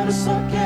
quero, só quero.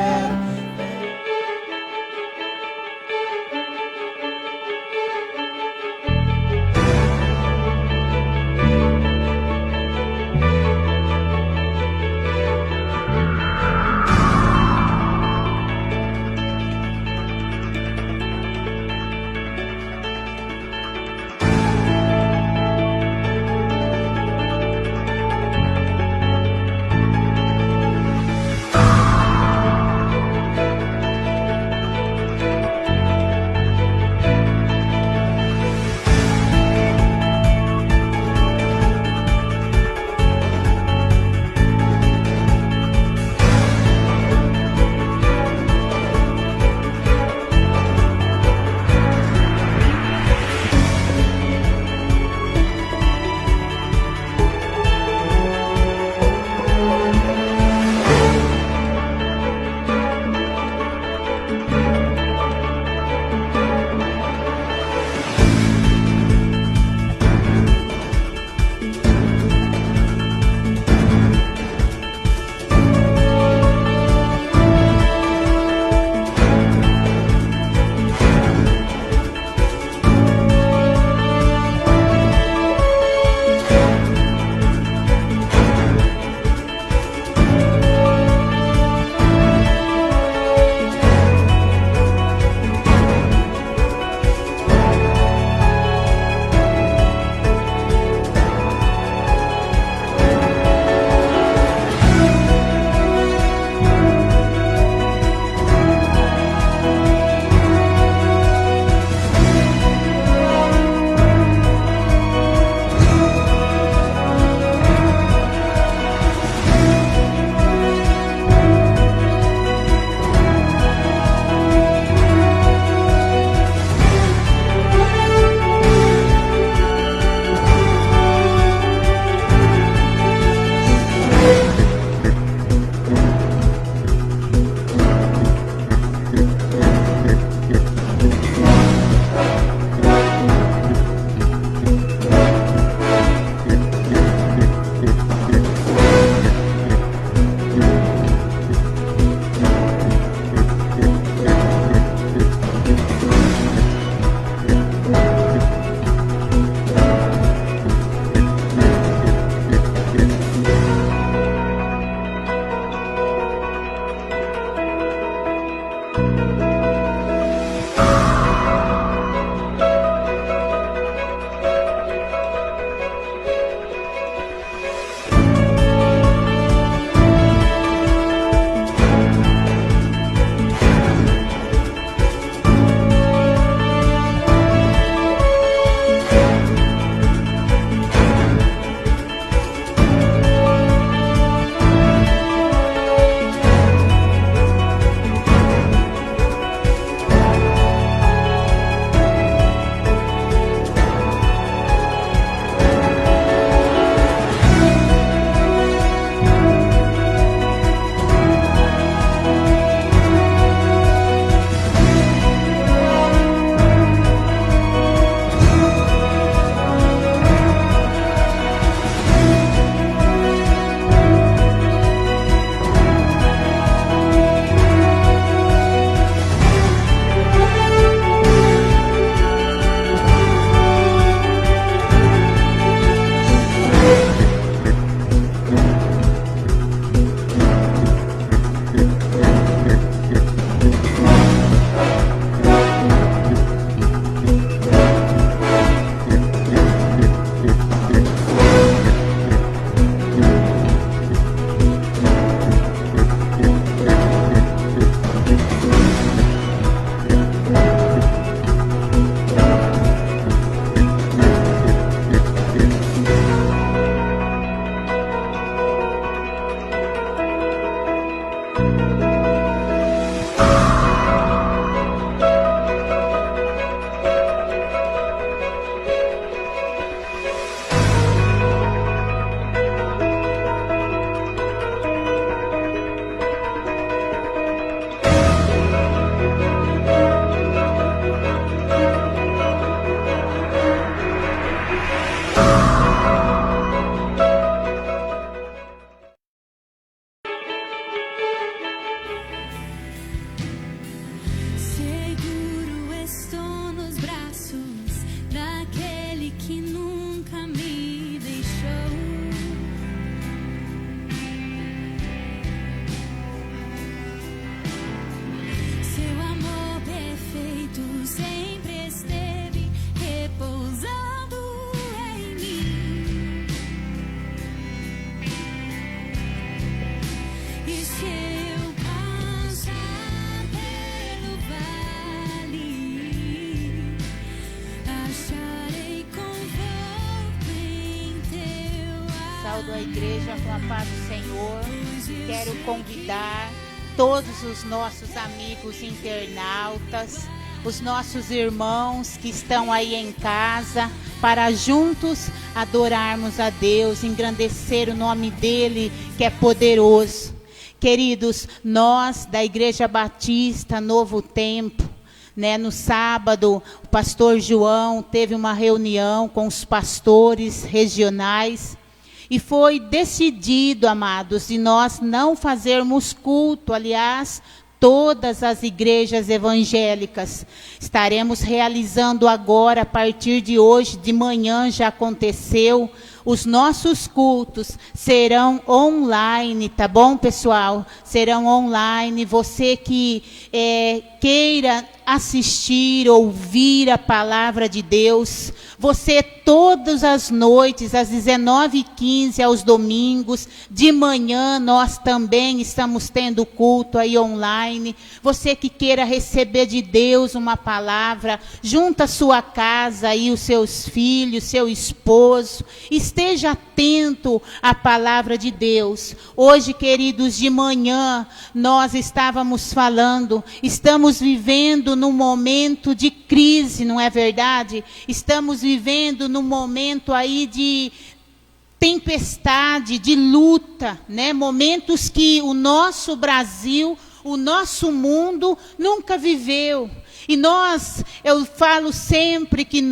da igreja, com a paz do Senhor. Quero convidar todos os nossos amigos internautas, os nossos irmãos que estão aí em casa, para juntos adorarmos a Deus, engrandecer o nome dele, que é poderoso. Queridos, nós da Igreja Batista Novo Tempo, no sábado, o pastor João teve uma reunião com os pastores regionais e foi decidido, amados, de nós não fazermos culto. Aliás, todas as igrejas evangélicas estaremos realizando agora, a partir de hoje, de manhã já aconteceu, os nossos cultos serão online, tá bom, pessoal? Serão online. Você que queira assistir, ouvir a palavra de Deus, você todas as noites, às 19h15, aos domingos, de manhã nós também estamos tendo culto aí online. Você que queira receber de Deus uma palavra, junta a sua casa aí, os seus filhos, seu esposo, esteja atento à palavra de Deus. Hoje, queridos, de manhã nós estávamos falando, estamos vivendo num momento de crise, não é verdade? Estamos vivendo num momento aí de tempestade, de luta, Momentos que o nosso Brasil, o nosso mundo nunca viveu. E eu falo sempre que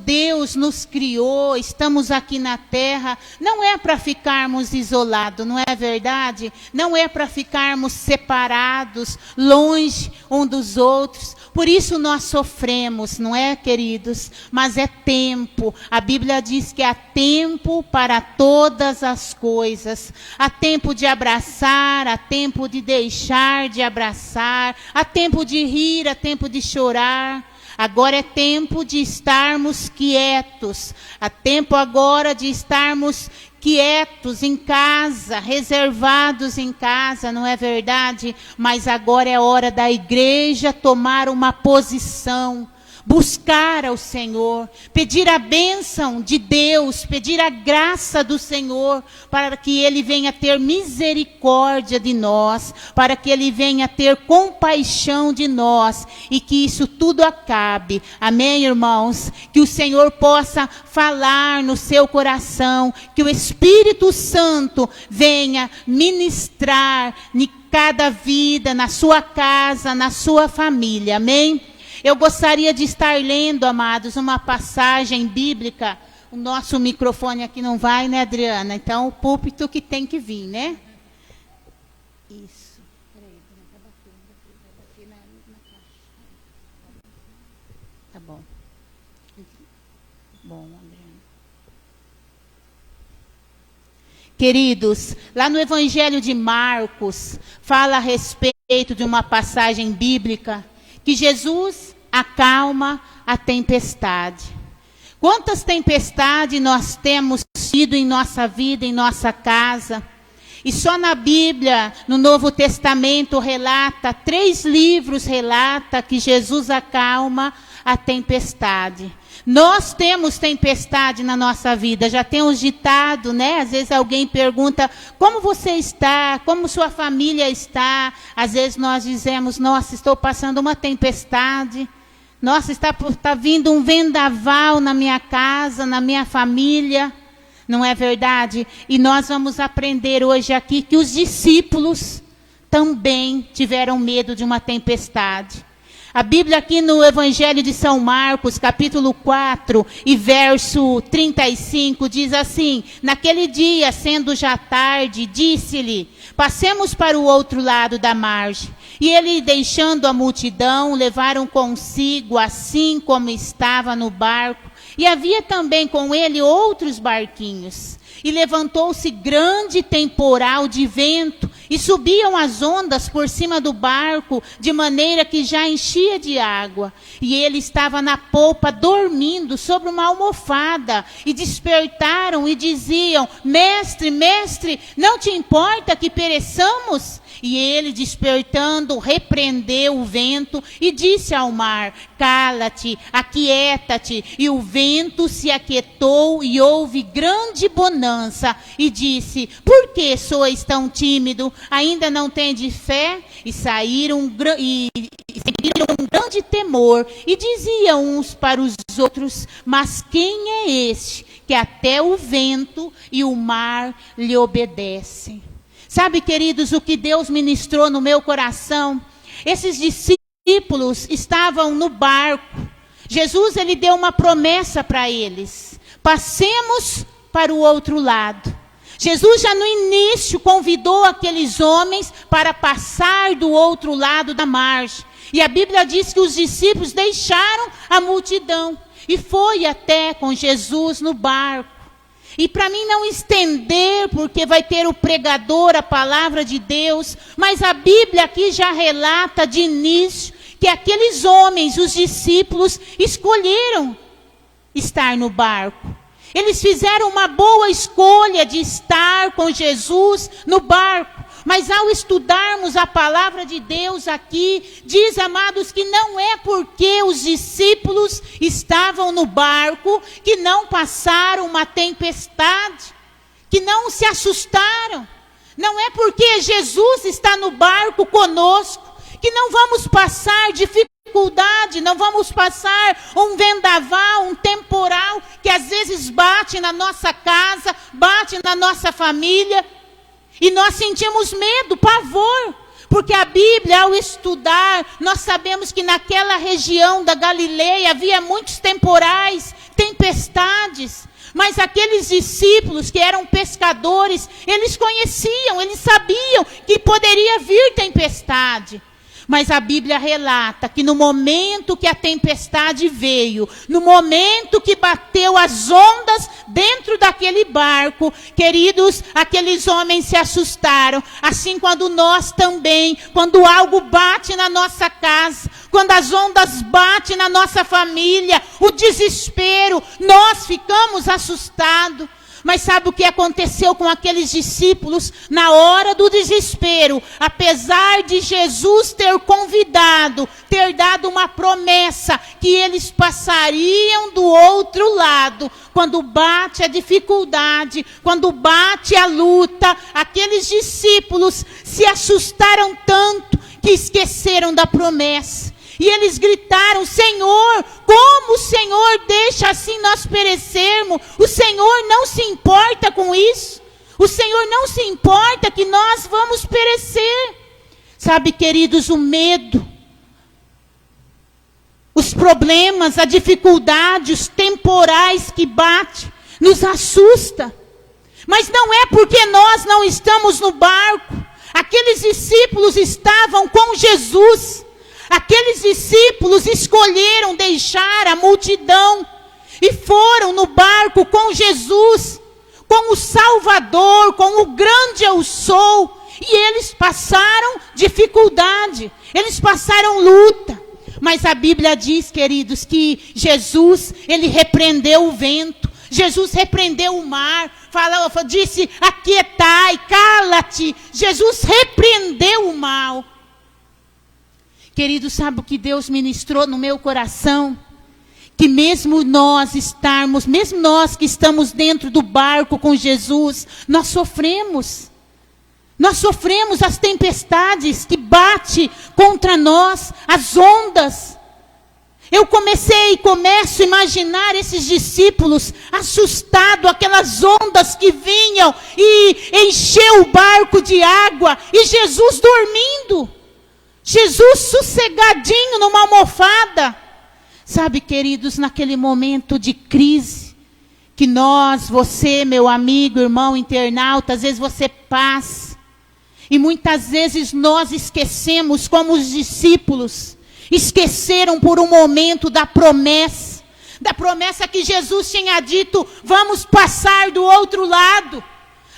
Deus nos criou, estamos aqui na terra, não é para ficarmos isolados, não é verdade? Não é para ficarmos separados, longe um dos outros. Por isso nós sofremos, não é, queridos? Mas é tempo. A Bíblia diz que há tempo para todas as coisas. Há tempo de abraçar, há tempo de deixar de abraçar, há tempo de rir, há tempo de chorar. Agora é tempo de estarmos quietos. Há tempo agora de estarmos quietos em casa, reservados em casa, não é verdade? Mas agora é hora da igreja tomar uma posição, buscar ao Senhor, pedir a bênção de Deus, pedir a graça do Senhor, para que Ele venha ter misericórdia de nós, para que Ele venha ter compaixão de nós, e que isso tudo acabe. Amém, irmãos? Que o Senhor possa falar no seu coração, que o Espírito Santo venha ministrar em cada vida, na sua casa, na sua família. Amém? Eu gostaria de estar lendo, amados, uma passagem bíblica. O nosso microfone aqui não vai, né, Adriana? Então, o púlpito que tem que vir, né? Isso. Peraí, vai bater na caixa. Tá bom. Bom, Adriana. Queridos, lá no Evangelho de Marcos, fala a respeito de uma passagem bíblica, que Jesus acalma a tempestade. Quantas tempestades nós temos tido em nossa vida, em nossa casa? E só na Bíblia, no Novo Testamento, 3 livros relata que Jesus acalma a tempestade. Nós temos tempestade na nossa vida, já temos ditado, Às vezes alguém pergunta, como você está? Como sua família está? Às vezes nós dizemos, nossa, estou passando uma tempestade. Nossa, está vindo um vendaval na minha casa, na minha família. Não é verdade? E nós vamos aprender hoje aqui que os discípulos também tiveram medo de uma tempestade. A Bíblia aqui no Evangelho de São Marcos, capítulo 4 e verso 35, diz assim: naquele dia, sendo já tarde, disse-lhe, passemos para o outro lado da margem. E ele, deixando a multidão, levaram consigo, assim como estava no barco. E havia também com ele outros barquinhos. E levantou-se grande temporal de vento, e subiam as ondas por cima do barco, de maneira que já enchia de água. E ele estava na polpa, dormindo sobre uma almofada. E despertaram e diziam, mestre, mestre, não te importa que pereçamos? E ele, despertando, repreendeu o vento e disse ao mar: cala-te, aquieta-te. E o vento se aquietou e houve grande bonança. E disse: por que sois tão tímido? Ainda não tendes fé? E saíram um grande temor. E diziam uns para os outros: mas quem é este que até o vento e o mar lhe obedecem? Sabe, queridos, o que Deus ministrou no meu coração? Esses discípulos estavam no barco. Jesus, ele deu uma promessa para eles: passemos para o outro lado. Jesus já no início convidou aqueles homens para passar do outro lado da margem. E a Bíblia diz que os discípulos deixaram a multidão e foi até com Jesus no barco. E para mim não estender, porque vai ter o pregador, a palavra de Deus, mas a Bíblia aqui já relata de início que aqueles homens, os discípulos, escolheram estar no barco. Eles fizeram uma boa escolha de estar com Jesus no barco. Mas ao estudarmos a palavra de Deus aqui, diz, amados, que não é porque os discípulos estavam no barco que não passaram uma tempestade, que não se assustaram. Não é porque Jesus está no barco conosco que não vamos passar dificuldade, não vamos passar um vendaval, um temporal que às vezes bate na nossa casa, bate na nossa família. E nós sentimos medo, pavor, porque a Bíblia, ao estudar, nós sabemos que naquela região da Galileia havia muitos temporais, tempestades. Mas aqueles discípulos que eram pescadores, eles conheciam, eles sabiam que poderia vir tempestade. Mas a Bíblia relata que no momento que a tempestade veio, no momento que bateu as ondas dentro daquele barco, queridos, aqueles homens se assustaram. Assim quando nós também, quando algo bate na nossa casa, quando as ondas batem na nossa família, o desespero, nós ficamos assustados. Mas sabe o que aconteceu com aqueles discípulos na hora do desespero? Apesar de Jesus ter convidado, ter dado uma promessa que eles passariam do outro lado, quando bate a dificuldade, quando bate a luta, aqueles discípulos se assustaram tanto que esqueceram da promessa. E eles gritaram: Senhor, como o Senhor deixa assim nós perecermos? O Senhor não se importa com isso. O Senhor não se importa que nós vamos perecer. Sabe, queridos, o medo, os problemas, a dificuldade, os temporais que batem, nos assusta. Mas não é porque nós não estamos no barco. Aqueles discípulos estavam com Jesus. Aqueles discípulos escolheram deixar a multidão e foram no barco com Jesus, com o Salvador, com o grande eu sou. E eles passaram dificuldade, eles passaram luta. Mas a Bíblia diz, queridos, que Jesus, ele repreendeu o vento, Jesus repreendeu o mar, disse: aquietai, cala-te. Jesus repreendeu o mal. Querido, sabe o que Deus ministrou no meu coração? Que mesmo nós que estamos dentro do barco com Jesus, nós sofremos. Nós sofremos as tempestades que batem contra nós, as ondas. Eu começo a imaginar esses discípulos assustados, aquelas ondas que vinham e encheu o barco de água, e Jesus dormindo. Jesus sossegadinho numa almofada. Sabe, queridos, naquele momento de crise, que você, meu amigo, irmão, internauta, às vezes você passa. E muitas vezes nós esquecemos, como os discípulos, esqueceram por um momento da promessa que Jesus tinha dito: vamos passar do outro lado.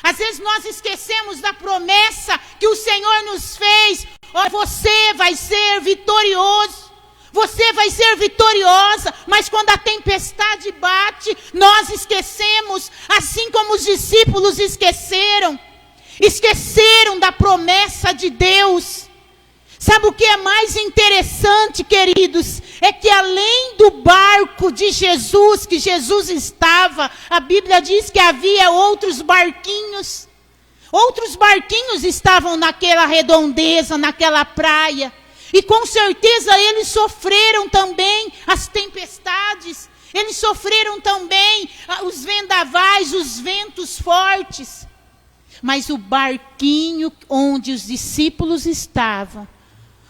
Às vezes nós esquecemos da promessa que o Senhor nos fez. Você vai ser vitorioso, você vai ser vitoriosa. Mas quando a tempestade bate, nós esquecemos, assim como os discípulos esqueceram da promessa de Deus. sabe o que é mais interessante, queridos? É que além do barco de Jesus, que Jesus estava, a Bíblia diz que havia outros barquinhos. Outros barquinhos estavam naquela redondeza, naquela praia. E com certeza eles sofreram também as tempestades. Eles sofreram também os vendavais, os ventos fortes. Mas o barquinho onde os discípulos estavam,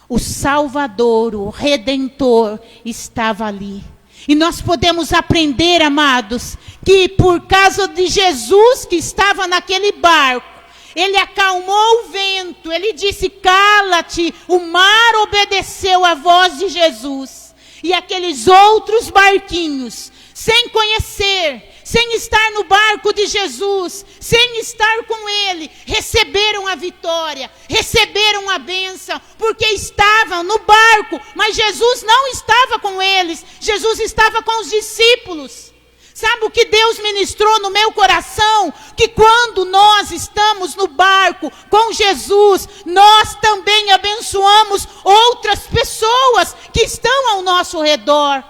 o Salvador, o Redentor, estava ali. E nós podemos aprender, amados, que por causa de Jesus que estava naquele barco, ele acalmou o vento, ele disse, cala-te, o mar obedeceu à voz de Jesus. E aqueles outros barquinhos, sem conhecer, sem estar no barco de Jesus, sem estar com ele, receberam a vitória, receberam a bênção, porque estavam no barco, mas Jesus não estava com eles, Jesus estava com os discípulos. Sabe o que Deus ministrou no meu coração? Que quando nós estamos no barco com Jesus, nós também abençoamos outras pessoas que estão ao nosso redor.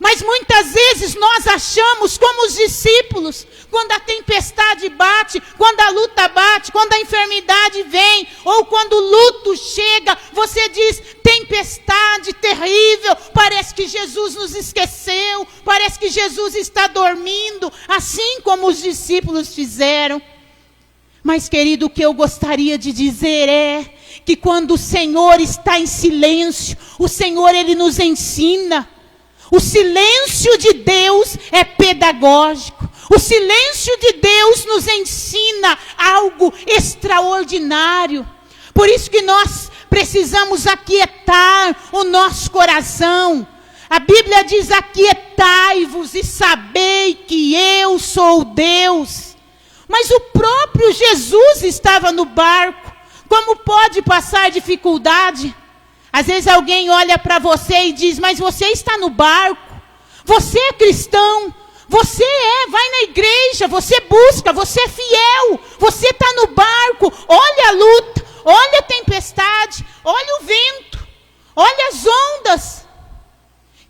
Mas muitas vezes nós achamos como os discípulos, quando a tempestade bate, quando a luta bate, quando a enfermidade vem, ou quando o luto chega, você diz, tempestade terrível, parece que Jesus nos esqueceu, parece que Jesus está dormindo, assim como os discípulos fizeram. Mas, querido, o que eu gostaria de dizer é que quando o Senhor está em silêncio, o Senhor, Ele nos ensina. O silêncio de Deus é pedagógico. O silêncio de Deus nos ensina algo extraordinário. Por isso que nós precisamos aquietar o nosso coração. A Bíblia diz, aquietai-vos e sabei que eu sou Deus. Mas o próprio Jesus estava no barco. Como pode passar dificuldade? Às vezes alguém olha para você e diz, mas você está no barco, você é cristão, você vai na igreja, você busca, você é fiel, você está no barco, olha a luta, olha a tempestade, olha o vento, olha as ondas.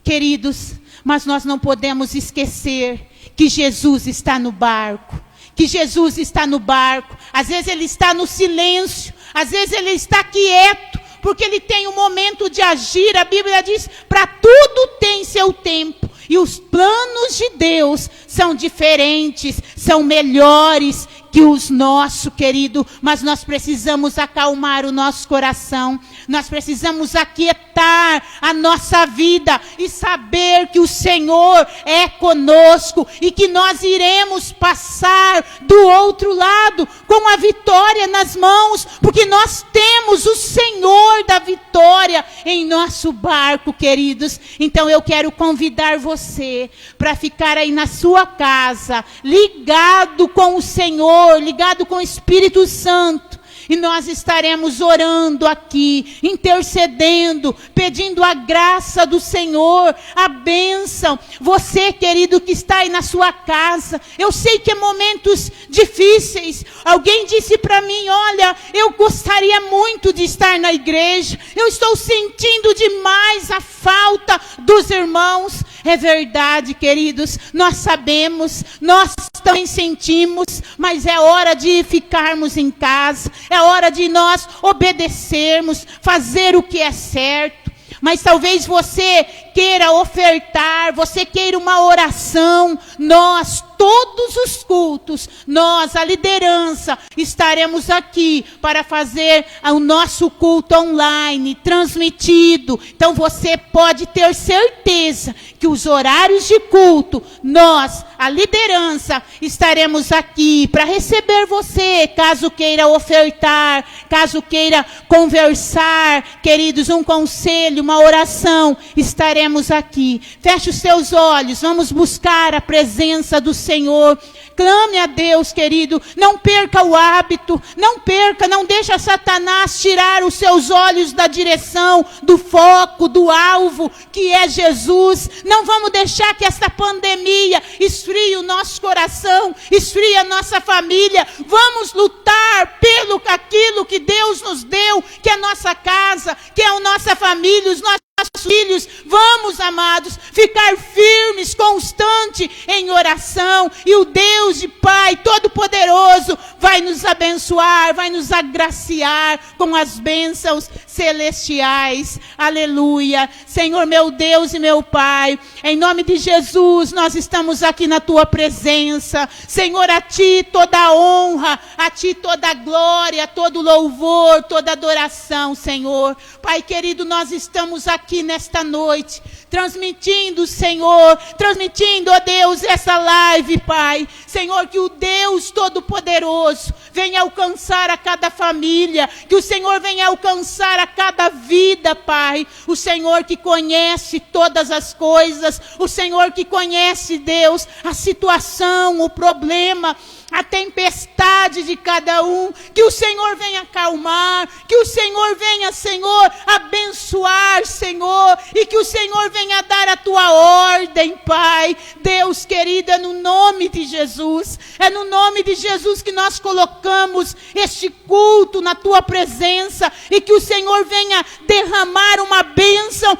Queridos, mas nós não podemos esquecer que Jesus está no barco, que Jesus está no barco. Às vezes ele está no silêncio, às vezes ele está quieto, porque ele tem um momento de agir. A Bíblia diz, para tudo tem seu tempo. E os planos de Deus são diferentes, são melhores que os nossos, querido. Mas nós precisamos acalmar o nosso coração. Nós precisamos aquietar a nossa vida e saber que o Senhor é conosco e que nós iremos passar do outro lado com a vitória nas mãos, porque nós temos o Senhor da vitória em nosso barco, queridos. Então eu quero convidar você para ficar aí na sua casa, ligado com o Senhor, ligado com o Espírito Santo. E nós estaremos orando aqui, intercedendo, pedindo a graça do Senhor, a bênção. Você, querido, que está aí na sua casa, eu sei que é momentos difíceis. Alguém disse para mim, olha, eu gostaria muito de estar na igreja. Eu estou sentindo demais a falta dos irmãos. É verdade, queridos, nós sabemos, nós também sentimos, mas é hora de ficarmos em casa, é hora de nós obedecermos, fazer o que é certo. Mas talvez você queira ofertar, você queira uma oração. Nós, todos os cultos, nós, a liderança, estaremos aqui para fazer o nosso culto online, transmitido. Então você pode ter certeza que os horários de culto, nós, a liderança, estaremos aqui para receber você, caso queira ofertar, caso queira conversar, queridos, um conselho, uma oração, estaremos aqui. Feche os seus olhos, vamos buscar a presença do Senhor. Clame a Deus, querido. Não perca o hábito. Não deixa Satanás tirar os seus olhos da direção, do foco, do alvo, que é Jesus. Não vamos deixar que essa pandemia esfrie o nosso coração, esfrie a nossa família. Vamos lutar pelo aquilo que Deus nos deu, que é a nossa casa, que é a nossa família, os nossos filhos. Vamos, amados, ficar firmes, constante em oração, e o Deus de Pai Todo-Poderoso vai nos abençoar, vai nos agraciar com as bênçãos celestiais. Aleluia. Senhor, meu Deus e meu Pai, em nome de Jesus, nós estamos aqui na tua presença. Senhor, a ti toda a honra, a ti toda a glória, todo louvor, toda adoração, Senhor. Pai querido, nós estamos aqui nesta noite, transmitindo, Senhor, ó Deus, essa live, Pai. Senhor, que o Deus Todo-Poderoso venha alcançar a cada família, que o Senhor venha alcançar a cada vida, Pai. O Senhor que conhece todas as coisas, o Senhor que conhece, Deus, a situação, o problema, a tempestade de cada um, que o Senhor venha acalmar, que o Senhor venha, Senhor, abençoar, Senhor, e que o Senhor venha dar a tua ordem, Pai. Deus querido, é no nome de Jesus, é no nome de Jesus que nós colocamos este culto na tua presença, e que o Senhor venha derramar uma bênção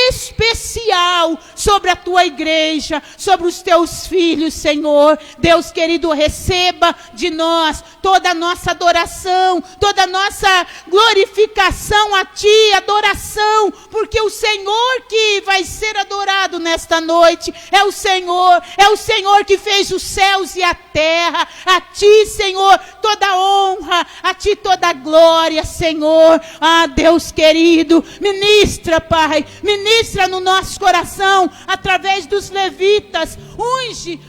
especial sobre a tua igreja, sobre os teus filhos, Senhor. Deus querido, receba de nós toda a nossa adoração, toda a nossa glorificação a ti, adoração, porque o Senhor que vai ser adorado nesta noite é o Senhor que fez os céus e a terra. A ti, Senhor, toda a honra, a ti toda a glória, Senhor. Ah, Deus querido, ministra, Pai, ministra no nosso coração, através dos levitas. Unge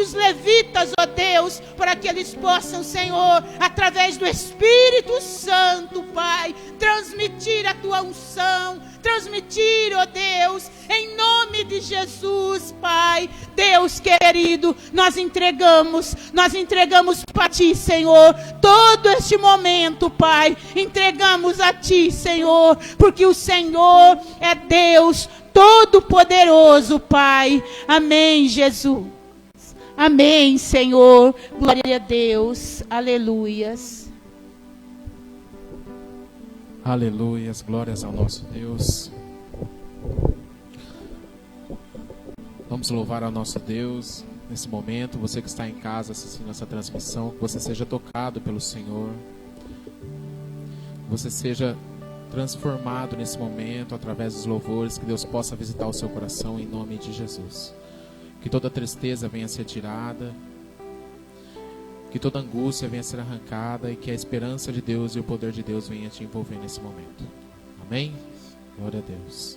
os levitas, ó Deus, para que eles possam, Senhor, através do Espírito Santo, Pai, transmitir a tua unção, transmitir, ó Deus, em nome de Jesus, Pai. Deus querido, nós entregamos para ti, Senhor, todo este momento, Pai, entregamos a ti, Senhor, porque o Senhor é Deus Todo-Poderoso, Pai. Amém, Jesus. Amém, Senhor. Glória a Deus. Aleluias. Aleluias. Glórias ao nosso Deus. Vamos louvar ao nosso Deus nesse momento. Você que está em casa assistindo essa transmissão, que você seja tocado pelo Senhor. Que você seja transformado nesse momento através dos louvores, que Deus possa visitar o seu coração em nome de Jesus. Que toda tristeza venha a ser tirada, que toda angústia venha a ser arrancada, e que a esperança de Deus e o poder de Deus venha te envolver nesse momento. Amém? Glória a Deus.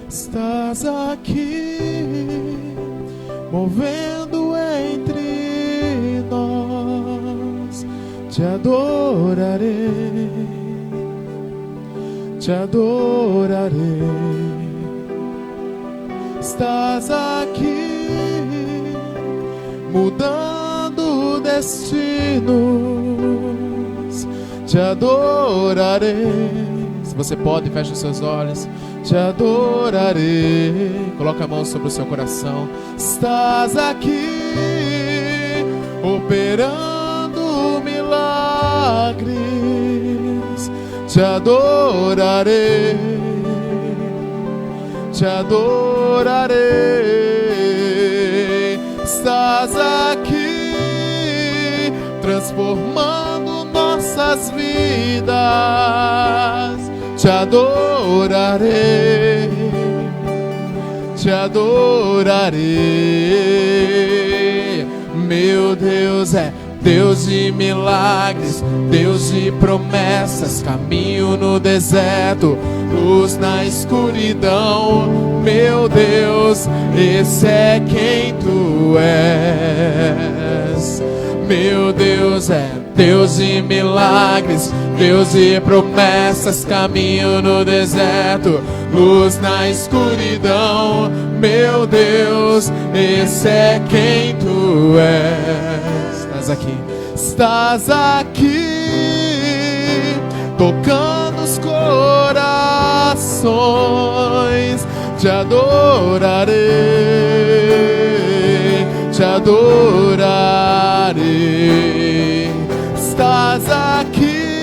Estás aqui, movendo entre nós. Te adorarei, te adorarei. Estás aqui, mudando destinos. Te adorarei. Se você pode, feche os seus olhos. Te adorarei. Coloca a mão sobre o seu coração. Estás aqui, operando milagres. Te adorarei, te adorarei. Estás aqui, transformando nossas vidas. Te adorarei, te adorarei. Meu Deus é Deus de milagres, Deus, Deus de promessas, caminho no deserto, luz na escuridão. Meu Deus, esse é quem tu és. Meu Deus é Deus de milagres, Deus de promessas, caminho no deserto, luz na escuridão. Meu Deus, esse é quem tu és. Estás aqui, tocando os corações. Te adorarei, te adorarei. Estás aqui,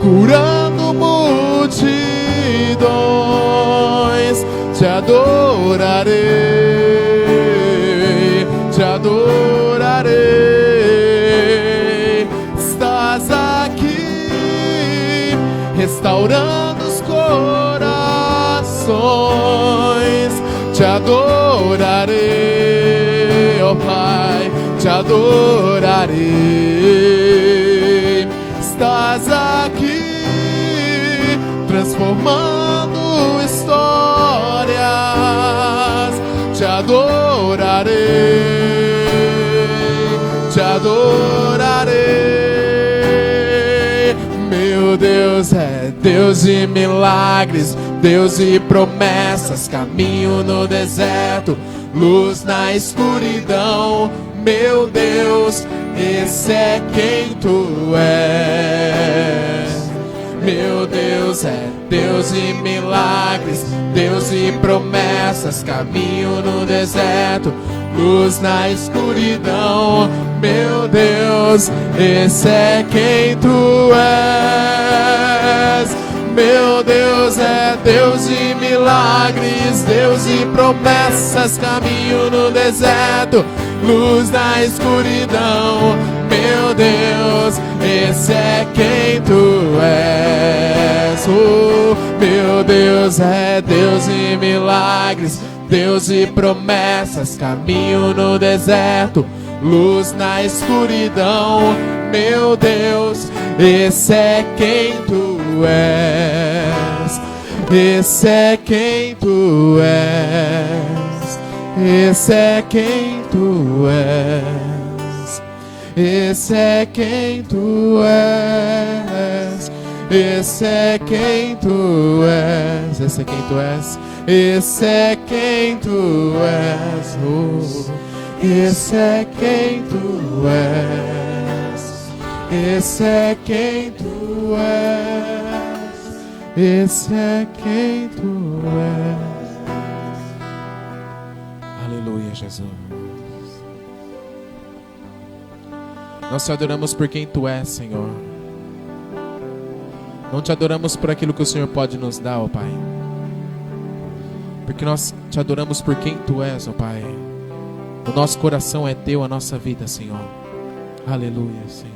curando multidões. Te adorarei, te adorarei. Estás aqui, restaurando os corações. Te adorarei, ó Pai, te adorarei. Estás aqui, transformando histórias. Te adorarei, te adorarei. Meu Deus é Deus de milagres, Deus de promessas, caminho no deserto, luz na escuridão. Meu Deus, esse é quem tu és. Meu Deus é Deus de milagres, Deus de promessas, caminho no deserto, luz na escuridão. Meu Deus, esse é quem tu és. Meu Deus é Deus de milagres, Deus de promessas, caminho no deserto, luz na escuridão. Meu Deus, esse é quem tu és. Oh, meu Deus é Deus de milagres, Deus de promessas, caminho no deserto, luz na escuridão. Meu Deus, esse é quem tu és. Esse é quem tu és. Esse é quem tu és. Esse é quem tu és. Esse é quem tu és. Esse é quem tu és. Esse é quem tu és. Oh. Esse é quem tu és. Esse é quem tu és. Esse é quem tu és. Aleluia, Jesus. Nós te adoramos por quem tu és, Senhor. Não te adoramos por aquilo que o Senhor pode nos dar, ó Pai. Porque nós te adoramos por quem tu és, ó Pai. O nosso coração é teu, a nossa vida, Senhor. Aleluia, Senhor.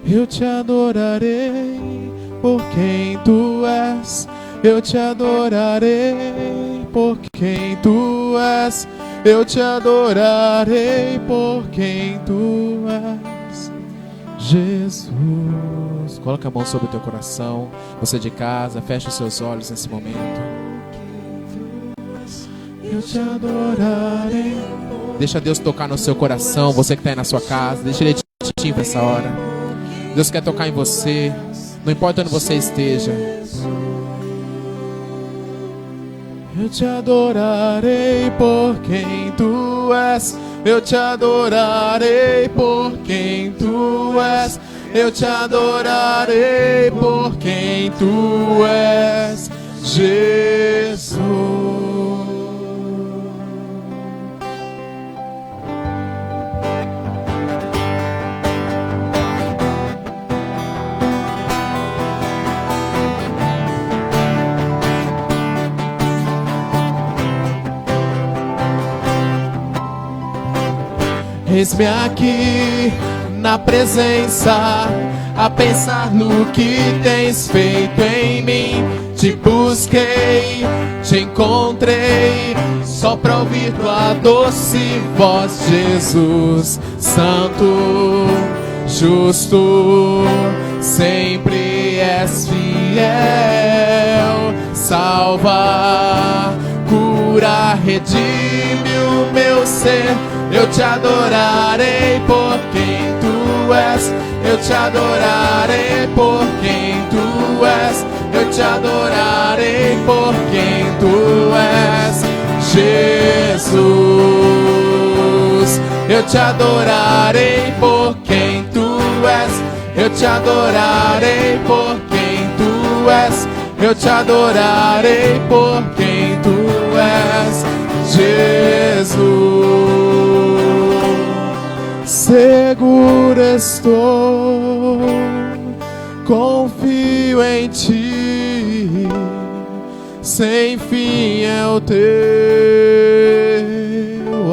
Eu te adorarei por quem tu és. Eu te adorarei por quem tu és. Eu te adorarei por quem tu és, Jesus. Coloca a mão sobre o teu coração. Você de casa, fecha os seus olhos nesse momento. Eu te adorarei. Deixa Deus tocar no seu coração. Você que está aí na sua casa, deixa Ele te nessa hora. Deus quer tocar em você, não importa onde você esteja. Eu te adorarei por quem tu és. Eu te adorarei por quem tu és. Eu te adorarei por quem tu és, Jesus. Eis-me aqui na presença, a pensar no que tens feito em mim. Te busquei, te encontrei, só pra ouvir tua doce voz, Jesus Santo. justo, sempre és fiel. Salva, cura, redime o meu ser. Eu te adorarei por quem tu és. Eu te adorarei por quem tu és. Eu te adorarei por quem tu és, Jesus. Eu te adorarei por quem tu és. Eu te adorarei por quem tu és. Eu te adorarei por quem tu és, Jesus. Seguro estou, confio em ti, sem fim é o teu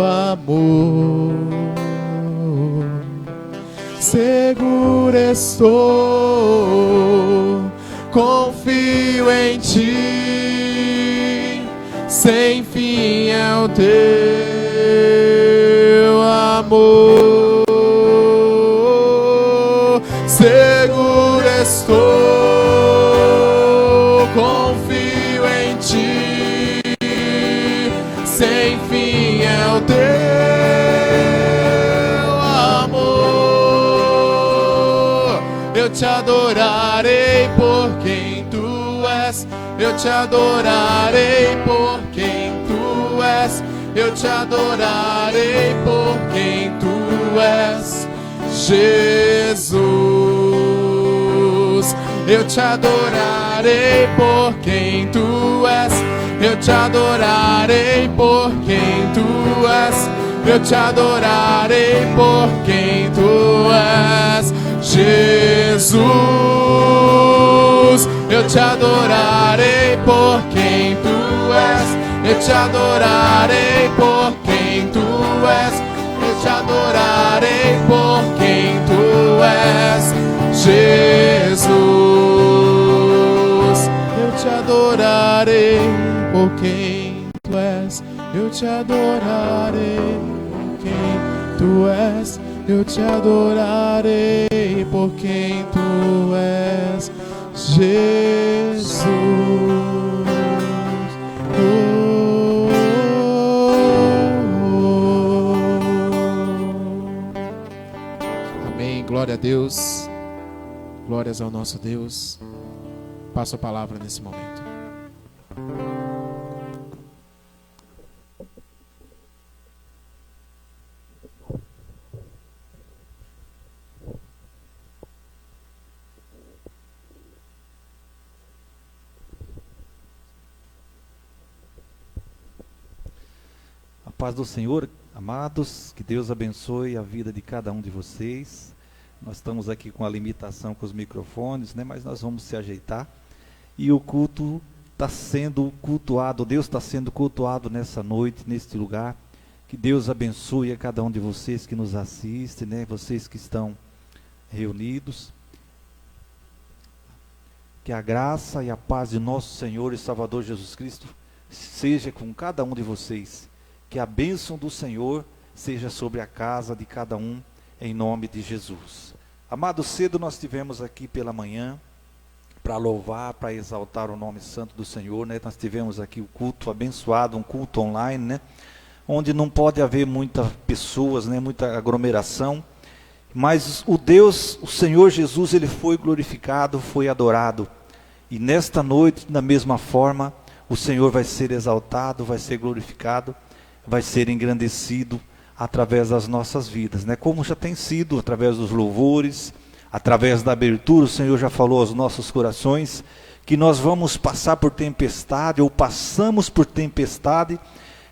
amor. Seguro estou, confio em ti, sem fim é o teu amor. Seguro estou, confio em ti, sem fim é o teu amor. Eu te adorarei por quem tu és. Eu te adorarei por quem tu és. Eu te adorarei por quem tu és, Jesus. Eu te adorarei por quem tu és. Eu te adorarei por quem tu és. Eu te adorarei por quem tu és, Jesus. Eu te adorarei por quem tu és. Eu te adorarei por quem tu és. Eu te adorarei por quem tu és, Jesus. Eu te adorarei por quem tu és. Eu te adorarei por quem tu és. Eu te adorarei por quem tu és, Jesus. Amém. Glória a Deus. Glórias ao nosso Deus. Passo a palavra nesse momento. A paz do Senhor, amados, que Deus abençoe a vida de cada um de vocês. Nós estamos aqui com a limitação com os microfones, né? Mas nós vamos se ajeitar. E o culto está sendo cultuado, Deus está sendo cultuado nessa noite, neste lugar. Que Deus abençoe a cada um de vocês que nos assiste, né? Vocês que estão reunidos. Que a graça e a paz de nosso Senhor e Salvador Jesus Cristo seja com cada um de vocês. Que a bênção do Senhor seja sobre a casa de cada um, em nome de Jesus. Amado, cedo nós tivemos aqui pela manhã, para louvar, para exaltar o nome santo do Senhor, né? Nós tivemos aqui o culto abençoado, um culto online, né? Onde não pode haver muitas pessoas, né? Muita aglomeração, mas o Deus, o Senhor Jesus, Ele foi glorificado, foi adorado, e nesta noite, da mesma forma, o Senhor vai ser exaltado, vai ser glorificado, vai ser engrandecido através das nossas vidas, né? Como já tem sido, através dos louvores, através da abertura, o Senhor já falou aos nossos corações, que nós vamos passar por tempestade, ou passamos por tempestade,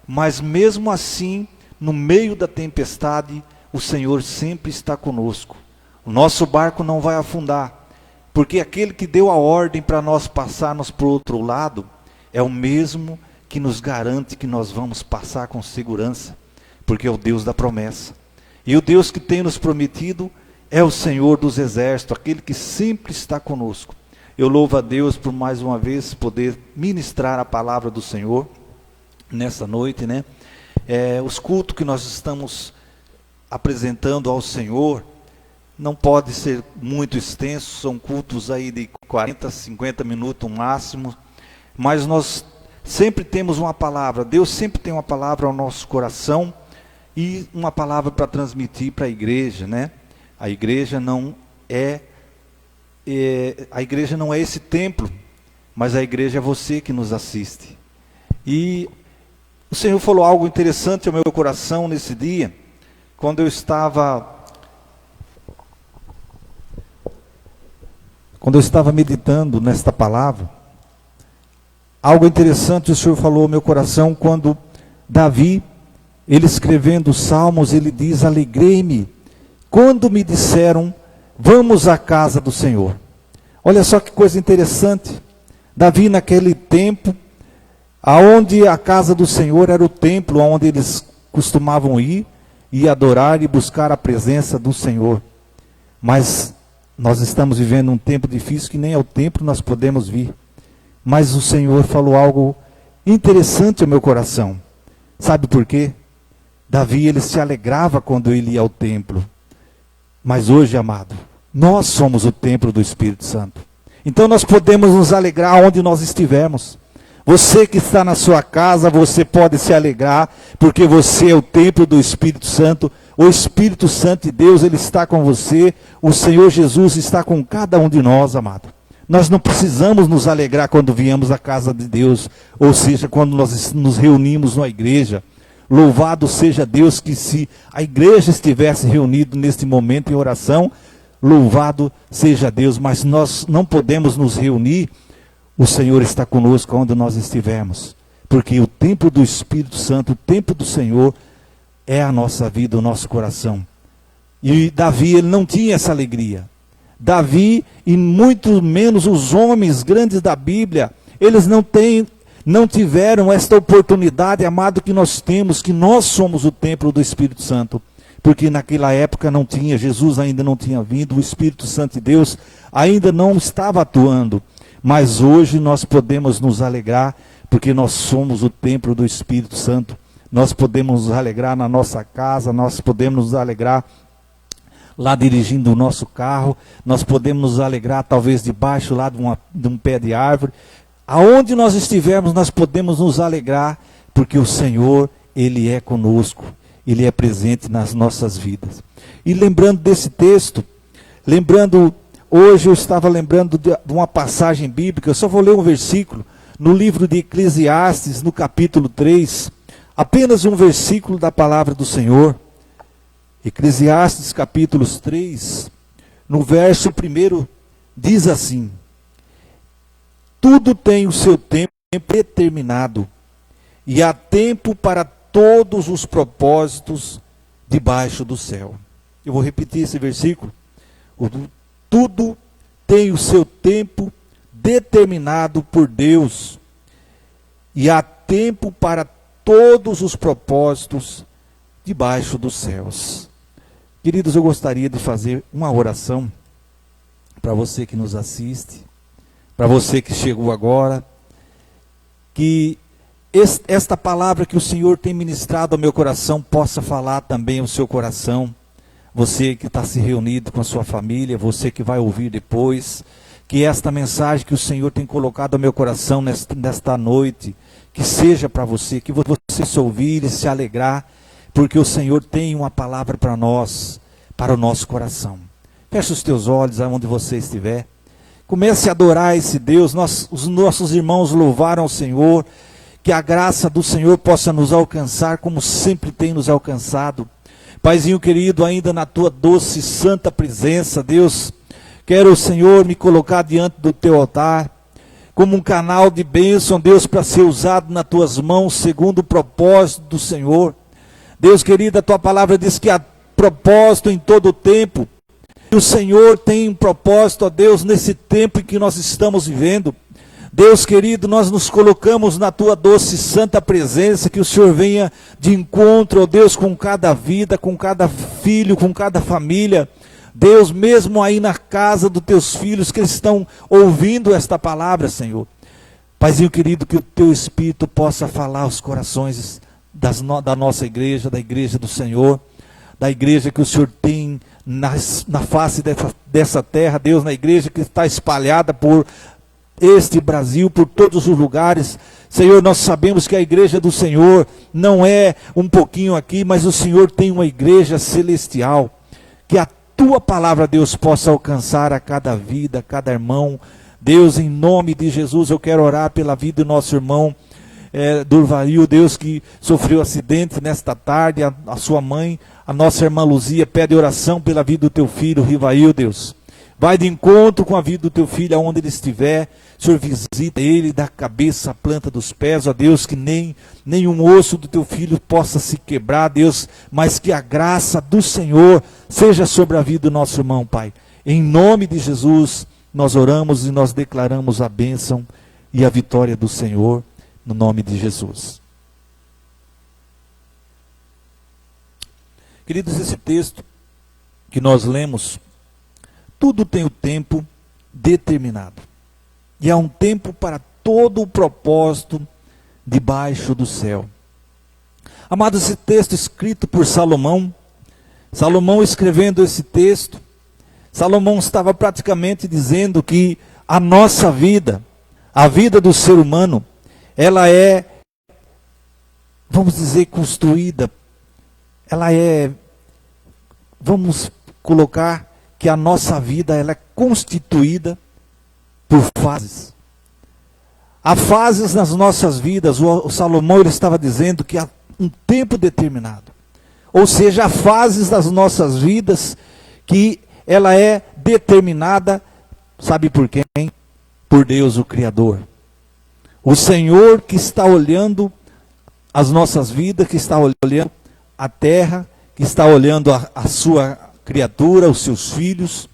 mas mesmo assim, no meio da tempestade, o Senhor sempre está conosco. O nosso barco não vai afundar, porque aquele que deu a ordem para nós passarmos para o outro lado, é o mesmo que nos garante que nós vamos passar com segurança, porque é o Deus da promessa. E o Deus que tem nos prometido é o Senhor dos exércitos, aquele que sempre está conosco. Eu louvo a Deus por mais uma vez poder ministrar a palavra do Senhor nessa noite, né? Os cultos que nós estamos apresentando ao Senhor, não pode ser muito extenso, são cultos aí de 40, 50 minutos no máximo, mas nós sempre temos uma palavra, Deus sempre tem uma palavra ao nosso coração e uma palavra para transmitir para a igreja, né? A igreja não é esse templo, mas a igreja é você que nos assiste. E o Senhor falou algo interessante ao meu coração nesse dia, quando eu estava meditando nesta palavra. Algo interessante o Senhor falou ao meu coração quando Davi, ele escrevendo os Salmos, ele diz: alegrei-me quando me disseram, vamos à casa do Senhor. Olha só que coisa interessante. Davi, naquele tempo, aonde a casa do Senhor era o templo, onde eles costumavam ir e adorar e buscar a presença do Senhor. Mas nós estamos vivendo um tempo difícil que nem ao templo nós podemos vir. Mas o Senhor falou algo interessante ao meu coração. Sabe por quê? Davi, ele se alegrava quando ele ia ao templo. Mas hoje, amado, nós somos o templo do Espírito Santo. Então nós podemos nos alegrar onde nós estivermos. Você que está na sua casa, você pode se alegrar, porque você é o templo do Espírito Santo. O Espírito Santo de Deus, ele está com você. O Senhor Jesus está com cada um de nós, amado. Nós não precisamos nos alegrar quando viemos à casa de Deus, ou seja, quando nós nos reunimos na igreja. Louvado seja Deus, que se a igreja estivesse reunida neste momento em oração, louvado seja Deus, mas nós não podemos nos reunir. O Senhor está conosco onde nós estivermos, porque o templo do Espírito Santo, o templo do Senhor, é a nossa vida, o nosso coração. E Davi, ele não tinha essa alegria. Davi, e muito menos os homens grandes da Bíblia, eles não tiveram esta oportunidade, amado, que nós temos, que nós somos o templo do Espírito Santo. Porque naquela época não tinha, Jesus ainda não tinha vindo, o Espírito Santo de Deus ainda não estava atuando. Mas hoje nós podemos nos alegrar, porque nós somos o templo do Espírito Santo. Nós podemos nos alegrar na nossa casa, nós podemos nos alegrar lá dirigindo o nosso carro, nós podemos nos alegrar talvez debaixo lá de um pé de árvore. Aonde nós estivermos, nós podemos nos alegrar, porque o Senhor, ele é conosco, ele é presente nas nossas vidas. E lembrando desse texto, hoje eu estava lembrando de uma passagem bíblica, eu só vou ler um versículo, no livro de Eclesiastes, no capítulo 3, apenas um versículo da palavra do Senhor. Eclesiastes capítulo 3, no verso 1, diz assim: tudo tem o seu tempo determinado, e há tempo para todos os propósitos debaixo do céu. Eu vou repetir esse versículo. Tudo tem o seu tempo determinado por Deus, e há tempo para todos os propósitos debaixo dos céus. Queridos, eu gostaria de fazer uma oração para você que nos assiste, para você que chegou agora, que esta palavra que o Senhor tem ministrado ao meu coração possa falar também ao seu coração. Você que está se reunido com a sua família, você que vai ouvir depois, que esta mensagem que o Senhor tem colocado ao meu coração nesta noite, que seja para você, que você se ouvir e se alegrar, porque o Senhor tem uma palavra para nós, para o nosso coração. Feche os teus olhos aonde você estiver. Comece a adorar esse Deus. Os nossos irmãos louvaram ao Senhor. Que a graça do Senhor possa nos alcançar, como sempre tem nos alcançado. Paizinho querido, ainda na tua doce e santa presença, Deus, quero, Senhor, me colocar diante do teu altar, como um canal de bênção, Deus, para ser usado nas tuas mãos, segundo o propósito do Senhor. Deus querido, a tua palavra diz que há propósito em todo o tempo. E o Senhor tem um propósito, ó Deus, nesse tempo em que nós estamos vivendo. Deus querido, nós nos colocamos na tua doce e santa presença, que o Senhor venha de encontro, ó Deus, com cada vida, com cada filho, com cada família. Deus, mesmo aí na casa dos teus filhos que estão ouvindo esta palavra, Senhor. Paizinho querido, que o teu Espírito possa falar aos corações da nossa igreja, da igreja do Senhor, da igreja que o Senhor tem na face dessa terra, Deus, na igreja que está espalhada por este Brasil, por todos os lugares. Senhor, nós sabemos que a igreja do Senhor não é um pouquinho aqui, mas o Senhor tem uma igreja celestial. Que a tua palavra, Deus, possa alcançar a cada vida, a cada irmão. Deus, em nome de Jesus, eu quero orar pela vida do nosso irmão Durvail, Deus, que sofreu acidente nesta tarde, a sua mãe, a nossa irmã Luzia, pede oração pela vida do teu filho, Rivail, Deus. Vai de encontro com a vida do teu filho, aonde ele estiver. Senhor, visita ele da cabeça à planta dos pés, ó Deus, que nenhum osso do teu filho possa se quebrar, Deus, mas que a graça do Senhor seja sobre a vida do nosso irmão, Pai. Em nome de Jesus, nós oramos e nós declaramos a bênção e a vitória do Senhor, no nome de Jesus. Queridos, esse texto que nós lemos, tudo tem o tempo determinado. E há um tempo para todo o propósito debaixo do céu. Amados, esse texto escrito por Salomão, Salomão escrevendo esse texto, Salomão estava praticamente dizendo que a nossa vida, a vida do ser humano, ela é, vamos dizer, construída, ela é, vamos colocar que a nossa vida ela é constituída por fases. Há fases nas nossas vidas. O Salomão ele estava dizendo que há um tempo determinado. Ou seja, há fases das nossas vidas que ela é determinada, sabe por quem? Por Deus, o Criador. O Senhor que está olhando as nossas vidas, que está olhando a terra, que está olhando a sua criatura, os seus filhos.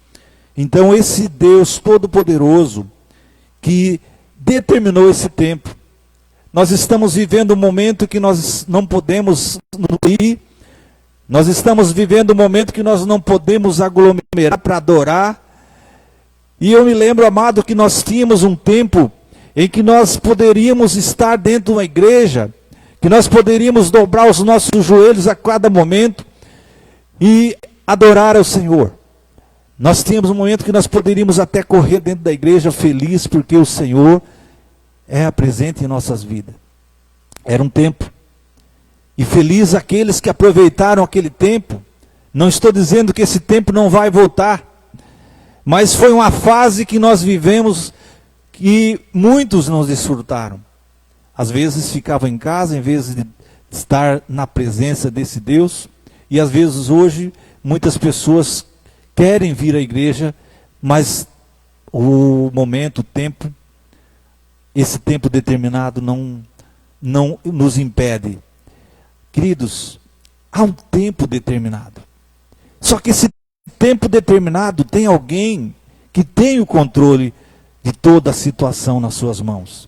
Então esse Deus Todo-Poderoso que determinou esse tempo. Nós estamos vivendo um momento que nós não podemos ir. Nós estamos vivendo um momento que nós não podemos aglomerar para adorar. E eu me lembro, amado, que nós tínhamos um tempo em que nós poderíamos estar dentro de uma igreja, que nós poderíamos dobrar os nossos joelhos a cada momento e adorar ao Senhor. Nós tínhamos um momento que nós poderíamos até correr dentro da igreja feliz, porque o Senhor é presente em nossas vidas. Era um tempo. E feliz aqueles que aproveitaram aquele tempo. Não estou dizendo que esse tempo não vai voltar, mas foi uma fase que nós vivemos que muitos não desfrutaram. Às vezes ficavam em casa, em vez de estar na presença desse Deus. E às vezes hoje, muitas pessoas querem vir à igreja, mas o momento, o tempo, esse tempo determinado não nos impede. Queridos, há um tempo determinado. Só que esse tempo determinado tem alguém que tem o controle de toda a situação nas suas mãos.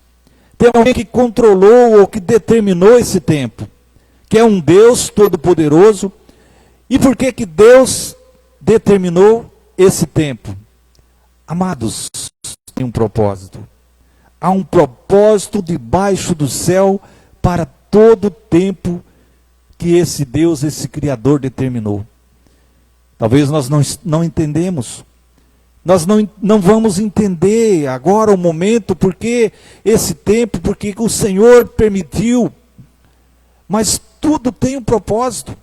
Tem alguém que controlou ou que determinou esse tempo, que é um Deus Todo-Poderoso. E por que que Deus determinou esse tempo? Amados, tem um propósito. Há um propósito debaixo do céu para todo o tempo que esse Deus, esse Criador determinou. Talvez nós não entendemos. Nós não vamos entender agora o momento, porque esse tempo, porque o Senhor permitiu. Mas tudo tem um propósito.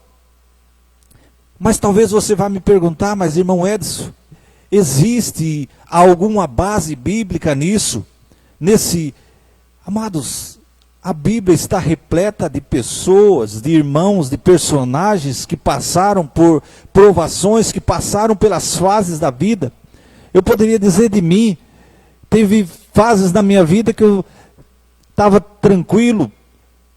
Mas talvez você vá me perguntar, mas irmão Edson, existe alguma base bíblica nisso? Amados, a Bíblia está repleta de pessoas, de irmãos, de personagens que passaram por provações, que passaram pelas fases da vida. Eu poderia dizer de mim, teve fases na minha vida que eu estava tranquilo,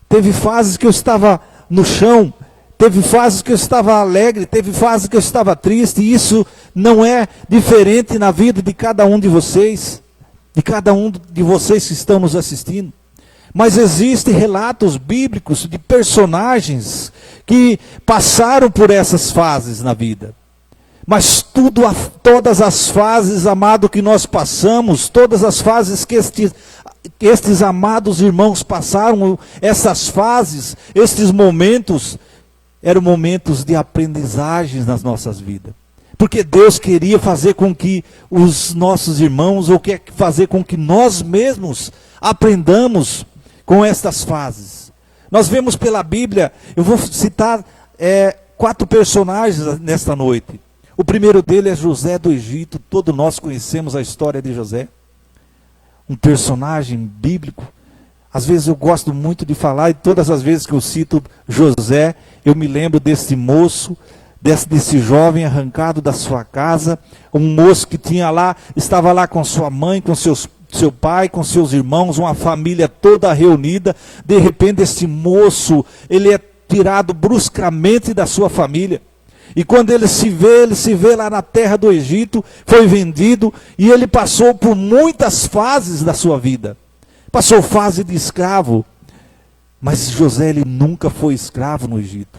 teve fases que eu estava no chão, teve fases que eu estava alegre, teve fases que eu estava triste, e isso não é diferente na vida de cada um de vocês, que estão nos assistindo. Mas existem relatos bíblicos de personagens que passaram por essas fases na vida. Mas todas as fases, amado, que nós passamos, todas as fases que estes amados irmãos passaram, essas fases, estes momentos, eram momentos de aprendizagens nas nossas vidas. Porque Deus queria fazer com que os nossos irmãos, ou quer fazer com que nós mesmos aprendamos com estas fases. Nós vemos pela Bíblia, eu vou citar 4 personagens nesta noite. O primeiro dele é José do Egito. Todos nós conhecemos a história de José. Um personagem bíblico. Às vezes eu gosto muito de falar, e todas as vezes que eu cito José, eu me lembro desse moço, desse jovem arrancado da sua casa, um moço que estava lá com sua mãe, com seu pai, com seus irmãos, uma família toda reunida. De repente esse moço, ele é tirado bruscamente da sua família. E quando ele se vê lá na terra do Egito, foi vendido, e ele passou por muitas fases da sua vida. Passou fase de escravo, mas José, ele nunca foi escravo no Egito.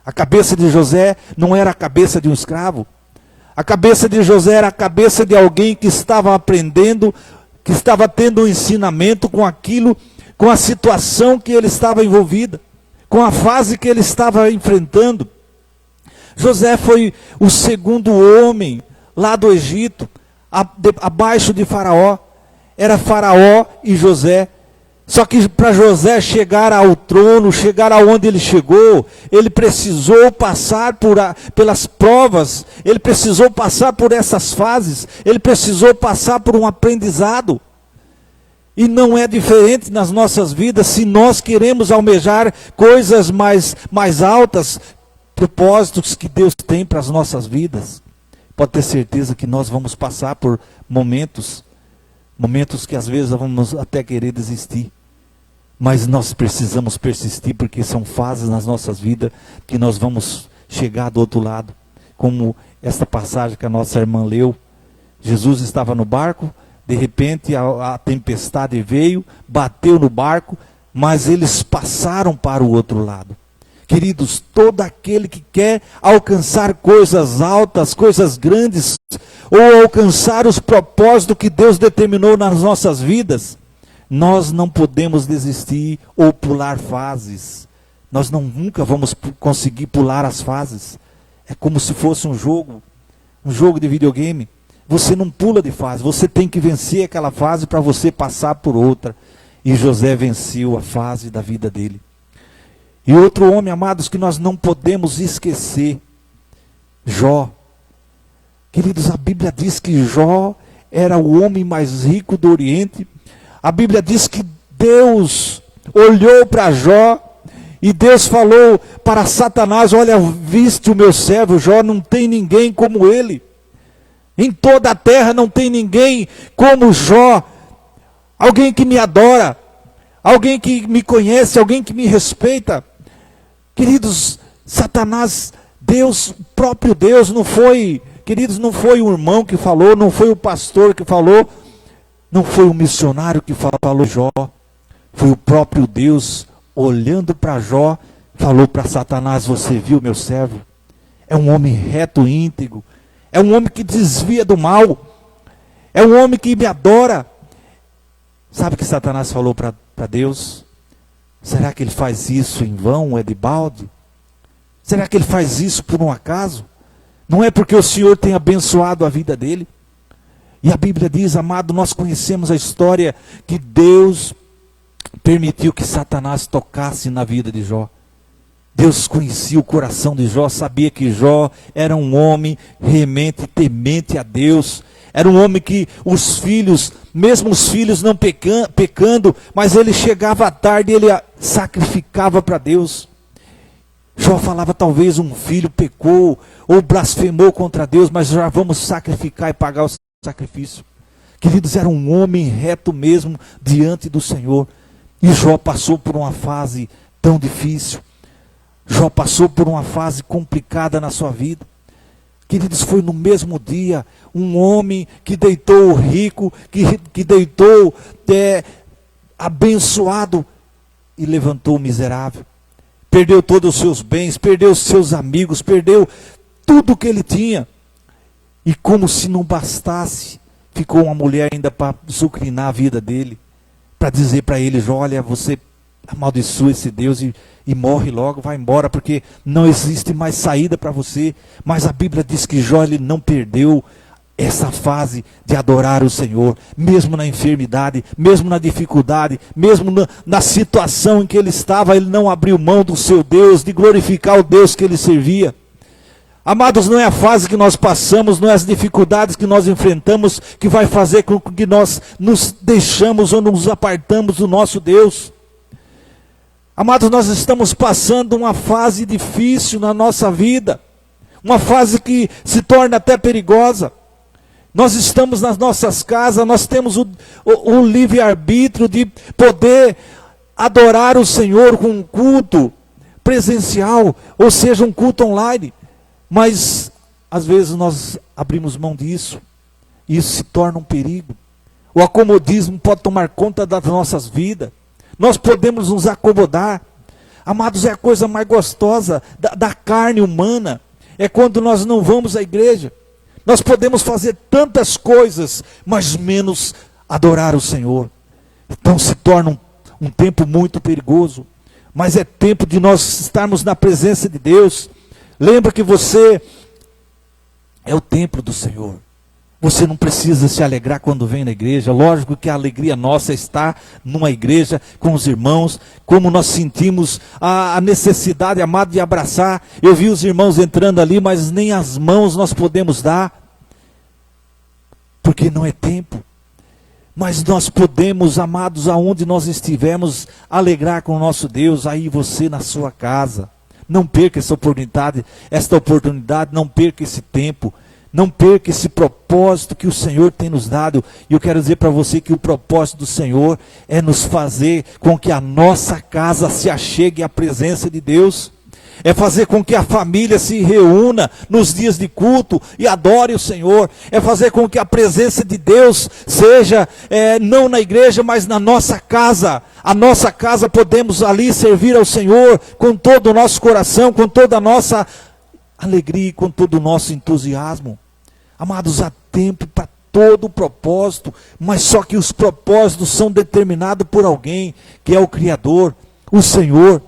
A cabeça de José não era a cabeça de um escravo. A cabeça de José era a cabeça de alguém que estava aprendendo, que estava tendo um ensinamento com aquilo, com a situação que ele estava envolvida, com a fase que ele estava enfrentando. José foi o segundo homem lá do Egito, abaixo de Faraó. Era Faraó e José. Só que para José chegar ao trono, chegar aonde ele chegou, ele precisou passar pelas provas, ele precisou passar por essas fases, ele precisou passar por um aprendizado. E não é diferente nas nossas vidas. Se nós queremos almejar coisas mais altas, propósitos que Deus tem para as nossas vidas, pode ter certeza que nós vamos passar por momentos que às vezes vamos até querer desistir. Mas nós precisamos persistir, porque são fases nas nossas vidas que nós vamos chegar do outro lado. Como esta passagem que a nossa irmã leu. Jesus estava no barco, de repente a tempestade veio, bateu no barco, mas eles passaram para o outro lado. Queridos, todo aquele que quer alcançar coisas altas, coisas grandes, ou alcançar os propósitos que Deus determinou nas nossas vidas, nós não podemos desistir ou pular fases. Nós nunca vamos conseguir pular as fases. É como se fosse um jogo de videogame. Você não pula de fase, você tem que vencer aquela fase para você passar por outra. E José venceu a fase da vida dele. E outro homem, amados, que nós não podemos esquecer, Jó. Queridos, a Bíblia diz que Jó era o homem mais rico do Oriente. A Bíblia diz que Deus olhou para Jó e Deus falou para Satanás: olha, viste o meu servo Jó, não tem ninguém como ele. Em toda a terra não tem ninguém como Jó. Alguém que me adora, alguém que me conhece, alguém que me respeita. Queridos, Satanás, Deus, o próprio Deus, não foi, queridos, não foi o irmão que falou, não foi o pastor que falou, não foi o missionário que falou Jó, foi o próprio Deus olhando para Jó, falou para Satanás: você viu meu servo? É um homem reto e íntegro, é um homem que desvia do mal, é um homem que me adora. Sabe o que Satanás falou para Deus? Será que ele faz isso em vão, é de balde? Será que ele faz isso por um acaso? Não é porque o Senhor tem abençoado a vida dele? E a Bíblia diz, amado, nós conhecemos a história que Deus permitiu que Satanás tocasse na vida de Jó. Deus conhecia o coração de Jó, sabia que Jó era um homem remente, temente a Deus. Era um homem que os filhos, mesmo os filhos não pecando, mas ele chegava à tarde e ele sacrificava para Deus. Jó falava: talvez um filho pecou ou blasfemou contra Deus, mas já vamos sacrificar e pagar o sacrifício. Queridos, era um homem reto mesmo diante do Senhor. E Jó passou por uma fase tão difícil. Jó passou por uma fase complicada na sua vida. Queridos, foi no mesmo dia um homem que deitou o rico, que deitou abençoado e levantou o miserável. Perdeu todos os seus bens, perdeu os seus amigos, perdeu tudo que ele tinha. E como se não bastasse, ficou uma mulher ainda para sucrinar a vida dele, para dizer para ele: olha, você amaldiçoa esse Deus e morre logo, vai embora, porque não existe mais saída para você. Mas a Bíblia diz que Jó, ele não perdeu essa fase de adorar o Senhor, mesmo na enfermidade, mesmo na dificuldade, mesmo na situação em que ele estava, ele não abriu mão do seu Deus, de glorificar o Deus que ele servia. Amados, não é a fase que nós passamos, não é as dificuldades que nós enfrentamos que vai fazer com que nós nos deixamos ou nos apartamos do nosso Deus. Amados, nós estamos passando uma fase difícil na nossa vida, uma fase que se torna até perigosa. Nós estamos nas nossas casas, nós temos o livre-arbítrio de poder adorar o Senhor com um culto presencial, ou seja, um culto online. Mas, às vezes, nós abrimos mão disso, e isso se torna um perigo. O acomodismo pode tomar conta das nossas vidas. Nós podemos nos acomodar. Amados, é a coisa mais gostosa da carne humana, é quando nós não vamos à igreja. Nós podemos fazer tantas coisas, mas menos adorar o Senhor. Então se torna um tempo muito perigoso. Mas é tempo de nós estarmos na presença de Deus. Lembra que você é o templo do Senhor. Você não precisa se alegrar quando vem na igreja. Lógico que a alegria nossa está numa igreja com os irmãos, como nós sentimos a necessidade, amado, de abraçar. Eu vi os irmãos entrando ali, mas nem as mãos nós podemos dar, porque não é tempo. Mas nós podemos, amados, aonde nós estivermos, alegrar com o nosso Deus. Aí você na sua casa. Não perca essa oportunidade, não perca esse tempo. Não perca esse propósito que o Senhor tem nos dado. E eu quero dizer para você que o propósito do Senhor é nos fazer com que a nossa casa se achegue à presença de Deus. É fazer com que a família se reúna nos dias de culto e adore o Senhor. É fazer com que a presença de Deus seja, não na igreja, mas na nossa casa. A nossa casa podemos ali servir ao Senhor com todo o nosso coração, com toda a nossa alegria, com todo o nosso entusiasmo. Amados, há tempo para todo o propósito, mas só que os propósitos são determinados por alguém, que é o Criador, o Senhor.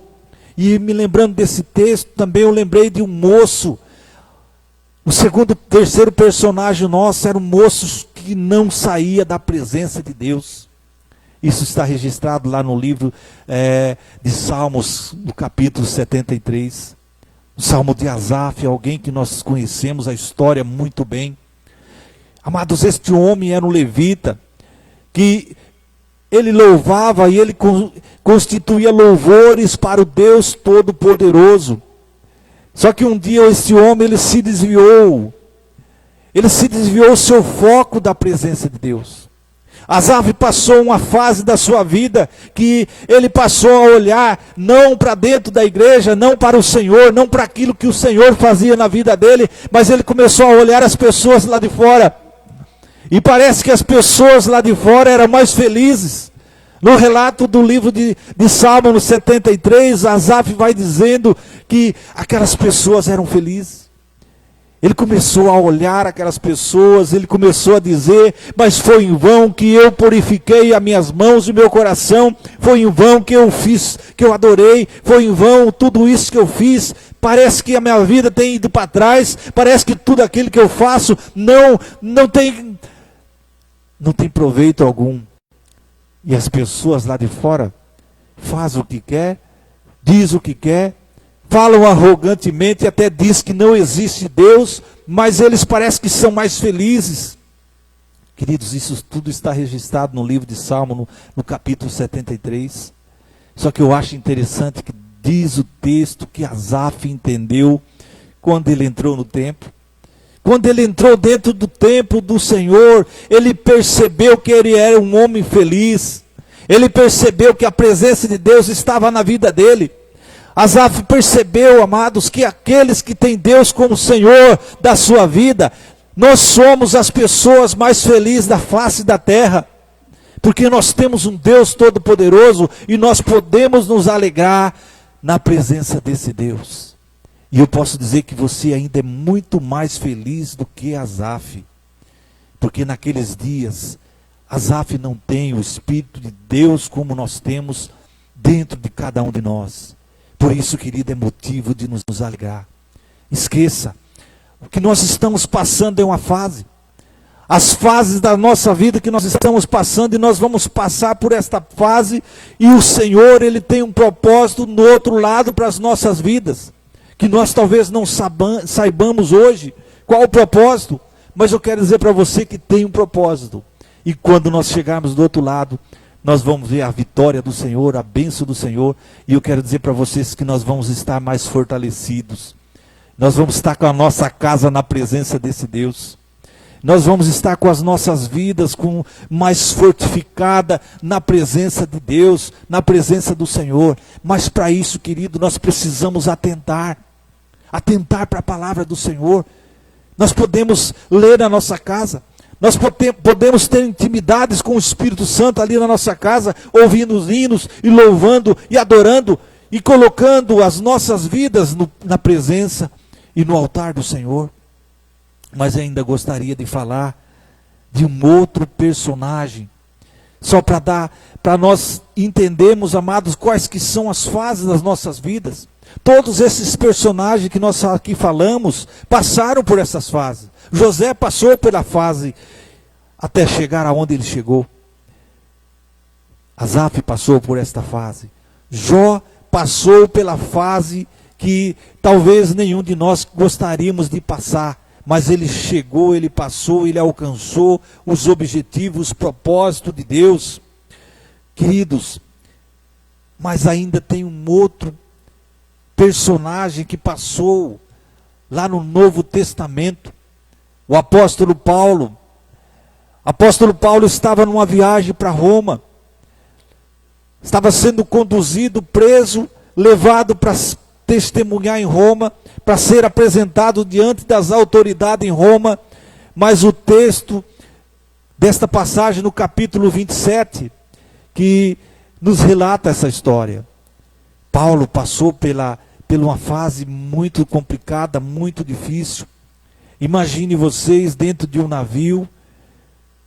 E me lembrando desse texto, também eu lembrei de um moço. O terceiro personagem nosso era um moço que não saía da presença de Deus. Isso está registrado lá no livro de Salmos, no capítulo 73. O Salmo de Asaf, alguém que nós conhecemos a história muito bem. Amados, este homem era um levita, que ele louvava e ele constituía louvores para o Deus Todo-Poderoso. Só que um dia esse homem, ele se desviou o seu foco da presença de Deus. Asaf passou uma fase da sua vida que ele passou a olhar não para dentro da igreja, não para o Senhor, não para aquilo que o Senhor fazia na vida dele, mas ele começou a olhar as pessoas lá de fora. E parece que as pessoas lá de fora eram mais felizes. No relato do livro de Salmo, no 73, Asaf vai dizendo que aquelas pessoas eram felizes. Ele começou a olhar aquelas pessoas, ele começou a dizer, mas foi em vão que eu purifiquei as minhas mãos e o meu coração, foi em vão que eu fiz, que eu adorei, foi em vão tudo isso que eu fiz. Parece que a minha vida tem ido para trás, parece que tudo aquilo que eu faço não tem proveito algum. E as pessoas lá de fora fazem o que quer, diz o que quer, falam arrogantemente, até diz que não existe Deus, mas eles parecem que são mais felizes. Queridos, isso tudo está registrado no livro de Salmo, no capítulo 73. Só que eu acho interessante que diz o texto que Asaf entendeu quando ele entrou no templo. Quando ele entrou dentro do templo do Senhor, ele percebeu que ele era um homem feliz. Ele percebeu que a presença de Deus estava na vida dele. Asaf percebeu, amados, que aqueles que têm Deus como Senhor da sua vida, nós somos as pessoas mais felizes da face da terra. Porque nós temos um Deus Todo-Poderoso e nós podemos nos alegrar na presença desse Deus. E eu posso dizer que você ainda é muito mais feliz do que Asaf. Porque naqueles dias, Asaf não tem o Espírito de Deus como nós temos dentro de cada um de nós. Por isso, querido, é motivo de nos alegrar. Esqueça, o que nós estamos passando é uma fase. As fases da nossa vida que nós estamos passando, e nós vamos passar por esta fase, e o Senhor, Ele tem um propósito no outro lado para as nossas vidas, que nós talvez não saibamos hoje qual o propósito, mas eu quero dizer para você que tem um propósito, e quando nós chegarmos do outro lado, nós vamos ver a vitória do Senhor, a bênção do Senhor, e eu quero dizer para vocês que nós vamos estar mais fortalecidos, nós vamos estar com a nossa casa na presença desse Deus. Nós vamos estar com as nossas vidas mais fortificada na presença de Deus, na presença do Senhor. Mas para isso, querido, nós precisamos atentar para a palavra do Senhor. Nós podemos ler na nossa casa, nós podemos ter intimidades com o Espírito Santo ali na nossa casa, ouvindo os hinos e louvando e adorando e colocando as nossas vidas na presença e no altar do Senhor. Mas ainda gostaria de falar de um outro personagem, só para nós entendermos, amados, quais que são as fases das nossas vidas. Todos esses personagens que nós aqui falamos, passaram por essas fases. José passou pela fase, até chegar aonde ele chegou. Asaf passou por esta fase. Jó passou pela fase que talvez nenhum de nós gostaríamos de passar. Mas ele chegou, ele passou, ele alcançou os objetivos, os propósitos de Deus. Queridos, mas ainda tem um outro personagem que passou lá no Novo Testamento. O apóstolo Paulo. O apóstolo Paulo estava numa viagem para Roma. Estava sendo conduzido, preso, levado para testemunhar em Roma, para ser apresentado diante das autoridades em Roma. Mas o texto desta passagem no capítulo 27, que nos relata essa história. Paulo passou pela uma fase muito complicada, muito difícil. Imagine vocês dentro de um navio,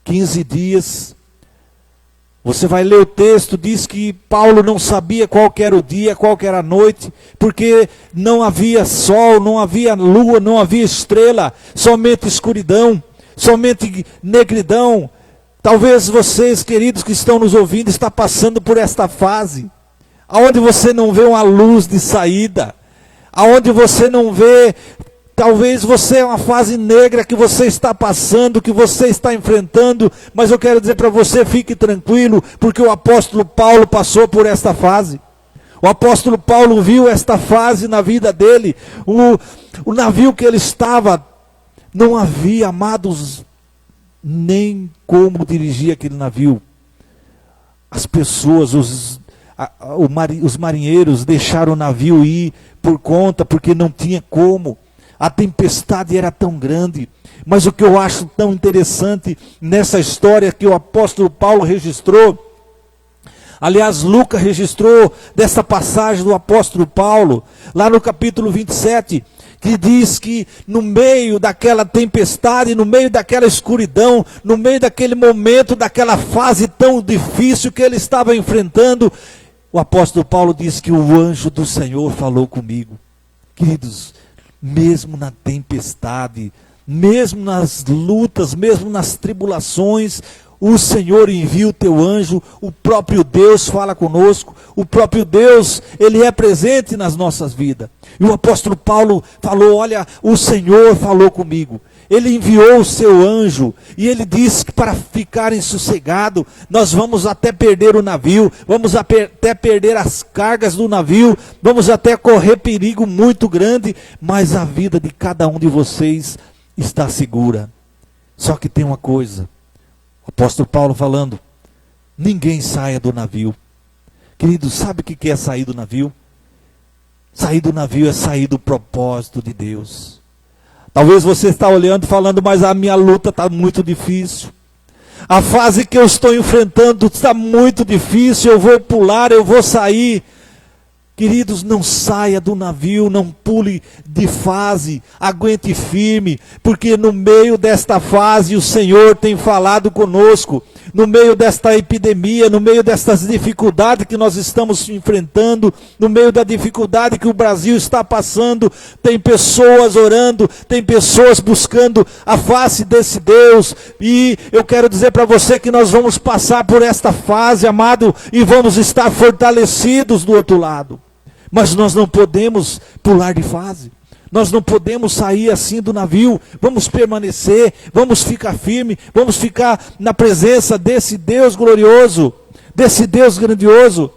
15 dias. Você vai ler o texto, diz que Paulo não sabia qual que era o dia, qual que era a noite, porque não havia sol, não havia lua, não havia estrela, somente escuridão, somente negridão. Talvez vocês, queridos que estão nos ouvindo, estão passando por esta fase, aonde você não vê uma luz de saída, aonde você não vê. Talvez você é uma fase negra que você está passando, que você está enfrentando, mas eu quero dizer para você, fique tranquilo, porque o apóstolo Paulo passou por esta fase. O apóstolo Paulo viu esta fase na vida dele. O navio que ele estava, não havia, amados, nem como dirigir aquele navio. As pessoas, os marinheiros deixaram o navio ir por conta, porque não tinha como. A tempestade era tão grande. Mas o que eu acho tão interessante nessa história que o apóstolo Paulo registrou, aliás, Lucas registrou dessa passagem do apóstolo Paulo, lá no capítulo 27, que diz que no meio daquela tempestade, no meio daquela escuridão, no meio daquele momento, daquela fase tão difícil que ele estava enfrentando, o apóstolo Paulo diz que o anjo do Senhor falou comigo. Queridos, mesmo na tempestade, mesmo nas lutas, mesmo nas tribulações, o Senhor envia o teu anjo, o próprio Deus fala conosco, o próprio Deus, Ele é presente nas nossas vidas. E o apóstolo Paulo falou, olha, o Senhor falou comigo. Ele enviou o seu anjo e ele disse que para ficarem sossegados, nós vamos até perder o navio, vamos até perder as cargas do navio, vamos até correr perigo muito grande, mas a vida de cada um de vocês está segura. Só que tem uma coisa, o apóstolo Paulo falando, ninguém saia do navio. Querido, sabe o que é sair do navio? Sair do navio é sair do propósito de Deus. Talvez você está olhando e falando, mas a minha luta está muito difícil. A fase que eu estou enfrentando está muito difícil, eu vou pular, eu vou sair. Queridos, não saia do navio, não pule de fase, aguente firme, porque no meio desta fase o Senhor tem falado conosco. no meio desta epidemia, no meio destas dificuldades que nós estamos enfrentando, no meio da dificuldade que o Brasil está passando, tem pessoas orando, tem pessoas buscando a face desse Deus, e eu quero dizer para você que nós vamos passar por esta fase, amado, e vamos estar fortalecidos do outro lado, mas nós não podemos pular de fase. Nós não podemos sair assim do navio, vamos permanecer, vamos ficar firme, vamos ficar na presença desse Deus glorioso, desse Deus grandioso.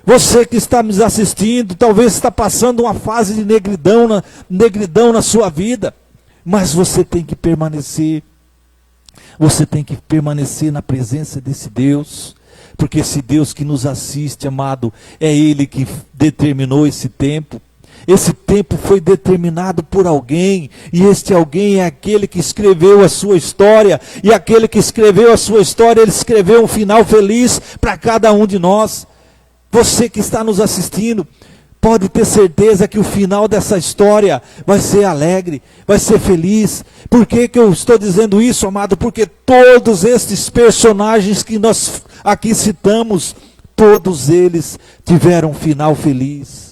Você que está me assistindo, talvez está passando uma fase de negridão na sua vida, mas você tem que permanecer, na presença desse Deus, porque esse Deus que nos assiste, amado, é Ele que determinou esse tempo. Esse tempo foi determinado por alguém, e este alguém é aquele que escreveu a sua história, e aquele que escreveu a sua história, ele escreveu um final feliz para cada um de nós. Você que está nos assistindo, pode ter certeza que o final dessa história vai ser alegre, vai ser feliz. Por que eu estou dizendo isso, amado? Porque todos estes personagens que nós aqui citamos, todos eles tiveram um final feliz.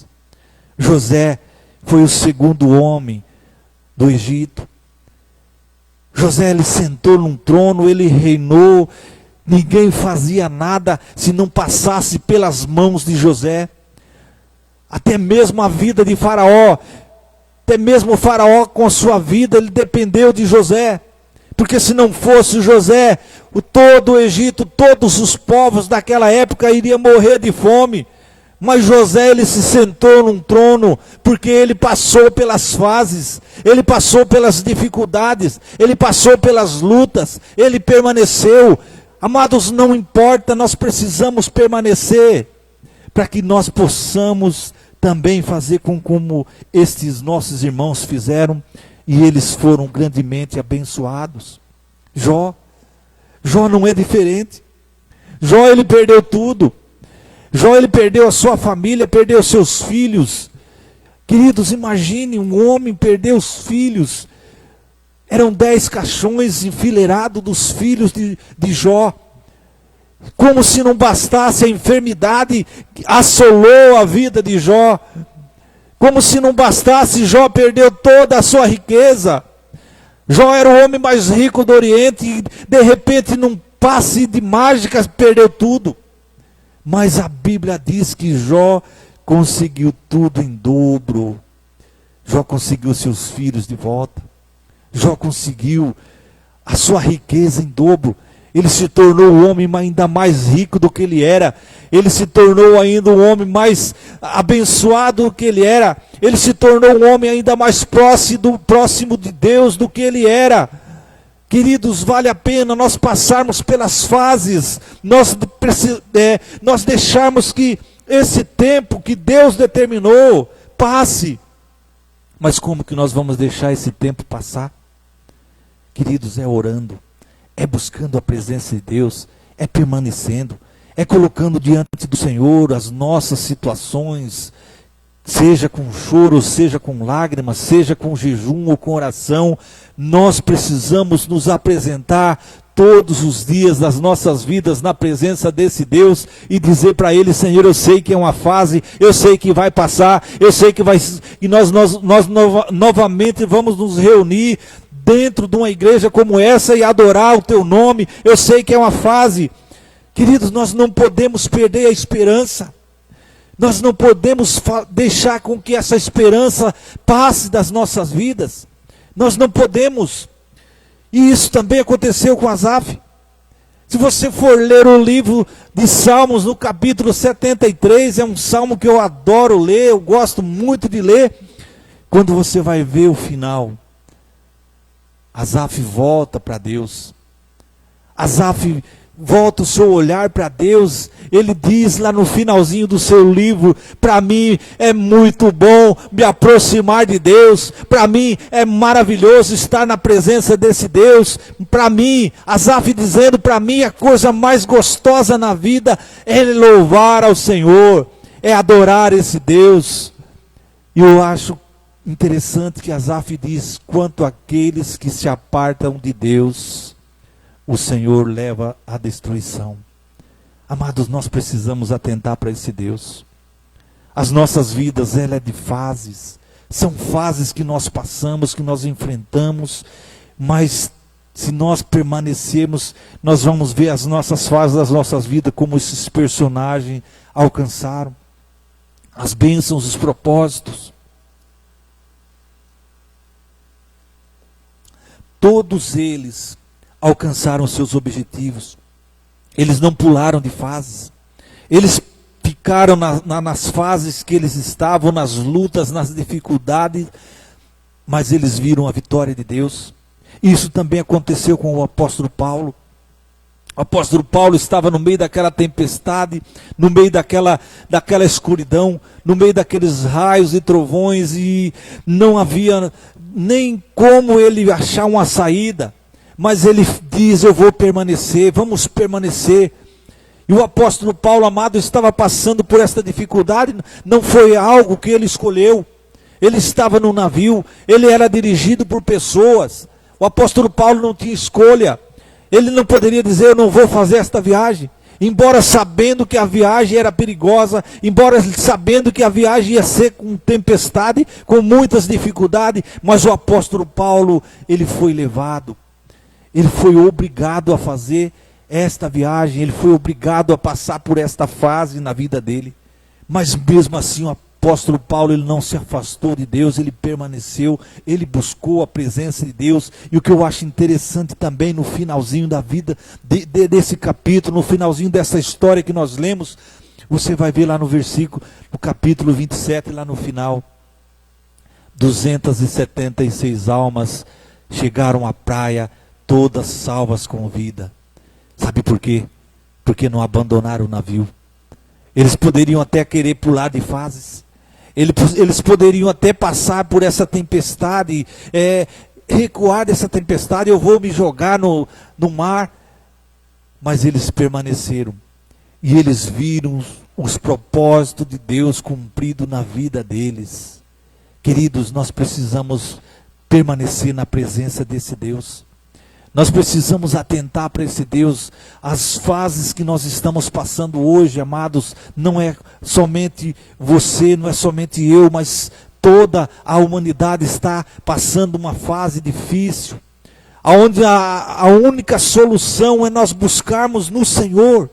José foi o segundo homem do Egito. José, ele sentou num trono, ele reinou. Ninguém fazia nada se não passasse pelas mãos de José. Até mesmo a vida de Faraó, até mesmo o Faraó com a sua vida, ele dependeu de José. Porque se não fosse José, todo o Egito, todos os povos daquela época iriam morrer de fome. Mas José, ele se sentou num trono, porque ele passou pelas fases, ele passou pelas dificuldades, ele passou pelas lutas, ele permaneceu. Amados, não importa, nós precisamos permanecer, para que nós possamos também fazer como estes nossos irmãos fizeram, e eles foram grandemente abençoados. Jó não é diferente. Jó, ele perdeu tudo. Jó, ele perdeu a sua família, perdeu seus filhos. Queridos, imagine um homem perder os filhos. Eram 10 caixões enfileirados dos filhos de Jó. Como se não bastasse, a enfermidade assolou a vida de Jó. Como se não bastasse, Jó perdeu toda a sua riqueza. Jó era o homem mais rico do Oriente e de repente, num passe de mágica, perdeu tudo. Mas a Bíblia diz que Jó conseguiu tudo em dobro. Jó conseguiu seus filhos de volta. Jó conseguiu a sua riqueza em dobro. Ele se tornou o homem ainda mais rico do que ele era. Ele se tornou ainda um homem mais abençoado do que ele era. Ele se tornou um homem ainda mais próximo de Deus do que ele era. Queridos, vale a pena nós passarmos pelas fases, nós deixarmos que esse tempo que Deus determinou passe. Mas como que nós vamos deixar esse tempo passar? Queridos, é orando, é buscando a presença de Deus, é permanecendo, é colocando diante do Senhor as nossas situações, seja com choro, seja com lágrimas, seja com jejum ou com oração. Nós precisamos nos apresentar todos os dias das nossas vidas na presença desse Deus e dizer para Ele: Senhor, eu sei que é uma fase, eu sei que vai passar, eu sei que nós novamente vamos nos reunir dentro de uma igreja como essa e adorar o Teu nome. Eu sei que é uma fase. Queridos, nós não podemos perder a esperança. Nós não podemos deixar com que essa esperança passe das nossas vidas. Nós não podemos. E isso também aconteceu com Asaf. Se você for ler o livro de Salmos, no capítulo 73, é um salmo que eu adoro ler, eu gosto muito de ler. Quando você vai ver o final, Asaf volta para Deus. Asaf volta o seu olhar para Deus. Ele diz lá no finalzinho do seu livro: para mim é muito bom me aproximar de Deus, para mim é maravilhoso estar na presença desse Deus. Para mim, Asaf dizendo, para mim a coisa mais gostosa na vida é louvar ao Senhor, é adorar esse Deus. E eu acho interessante que Asaf diz: quanto àqueles que se apartam de Deus, o Senhor leva à destruição. Amados, nós precisamos atentar para esse Deus. As nossas vidas, ela é de fases. São fases que nós passamos, que nós enfrentamos, mas se nós permanecermos, nós vamos ver as nossas fases das nossas vidas como esses personagens alcançaram. As bênçãos, os propósitos. Todos eles alcançaram seus objetivos. Eles não pularam de fases. Eles ficaram nas fases que eles estavam, nas lutas, nas dificuldades, mas eles viram a vitória de Deus. Isso também aconteceu com o apóstolo Paulo. O apóstolo Paulo estava no meio daquela tempestade, no meio daquela escuridão, no meio daqueles raios e trovões, e não havia nem como ele achar uma saída. Mas ele diz: eu vou permanecer, vamos permanecer. E o apóstolo Paulo, amado, estava passando por esta dificuldade, não foi algo que ele escolheu. Ele estava no navio, ele era dirigido por pessoas. O apóstolo Paulo não tinha escolha. Ele não poderia dizer: eu não vou fazer esta viagem. Embora sabendo que a viagem era perigosa, embora sabendo que a viagem ia ser com tempestade, com muitas dificuldades, mas o apóstolo Paulo, ele foi levado. Ele foi obrigado a fazer esta viagem, ele foi obrigado a passar por esta fase na vida dele. Mas mesmo assim o apóstolo Paulo, ele não se afastou de Deus, ele permaneceu, ele buscou a presença de Deus. E o que eu acho interessante também no finalzinho da vida desse capítulo, no finalzinho dessa história que nós lemos, você vai ver lá no versículo, no capítulo 27, lá no final: 276 almas chegaram à praia, todas salvas com vida. Sabe por quê? Porque não abandonaram o navio. Eles poderiam até querer pular de fases. Eles poderiam até passar por essa tempestade, recuar dessa tempestade: eu vou me jogar no mar. Mas eles permaneceram. E eles viram os propósitos de Deus cumpridos na vida deles. Queridos, nós precisamos permanecer na presença desse Deus. Nós precisamos atentar para esse Deus. As fases que nós estamos passando hoje, amados, não é somente você, não é somente eu, mas toda a humanidade está passando uma fase difícil, onde a única solução é nós buscarmos no Senhor.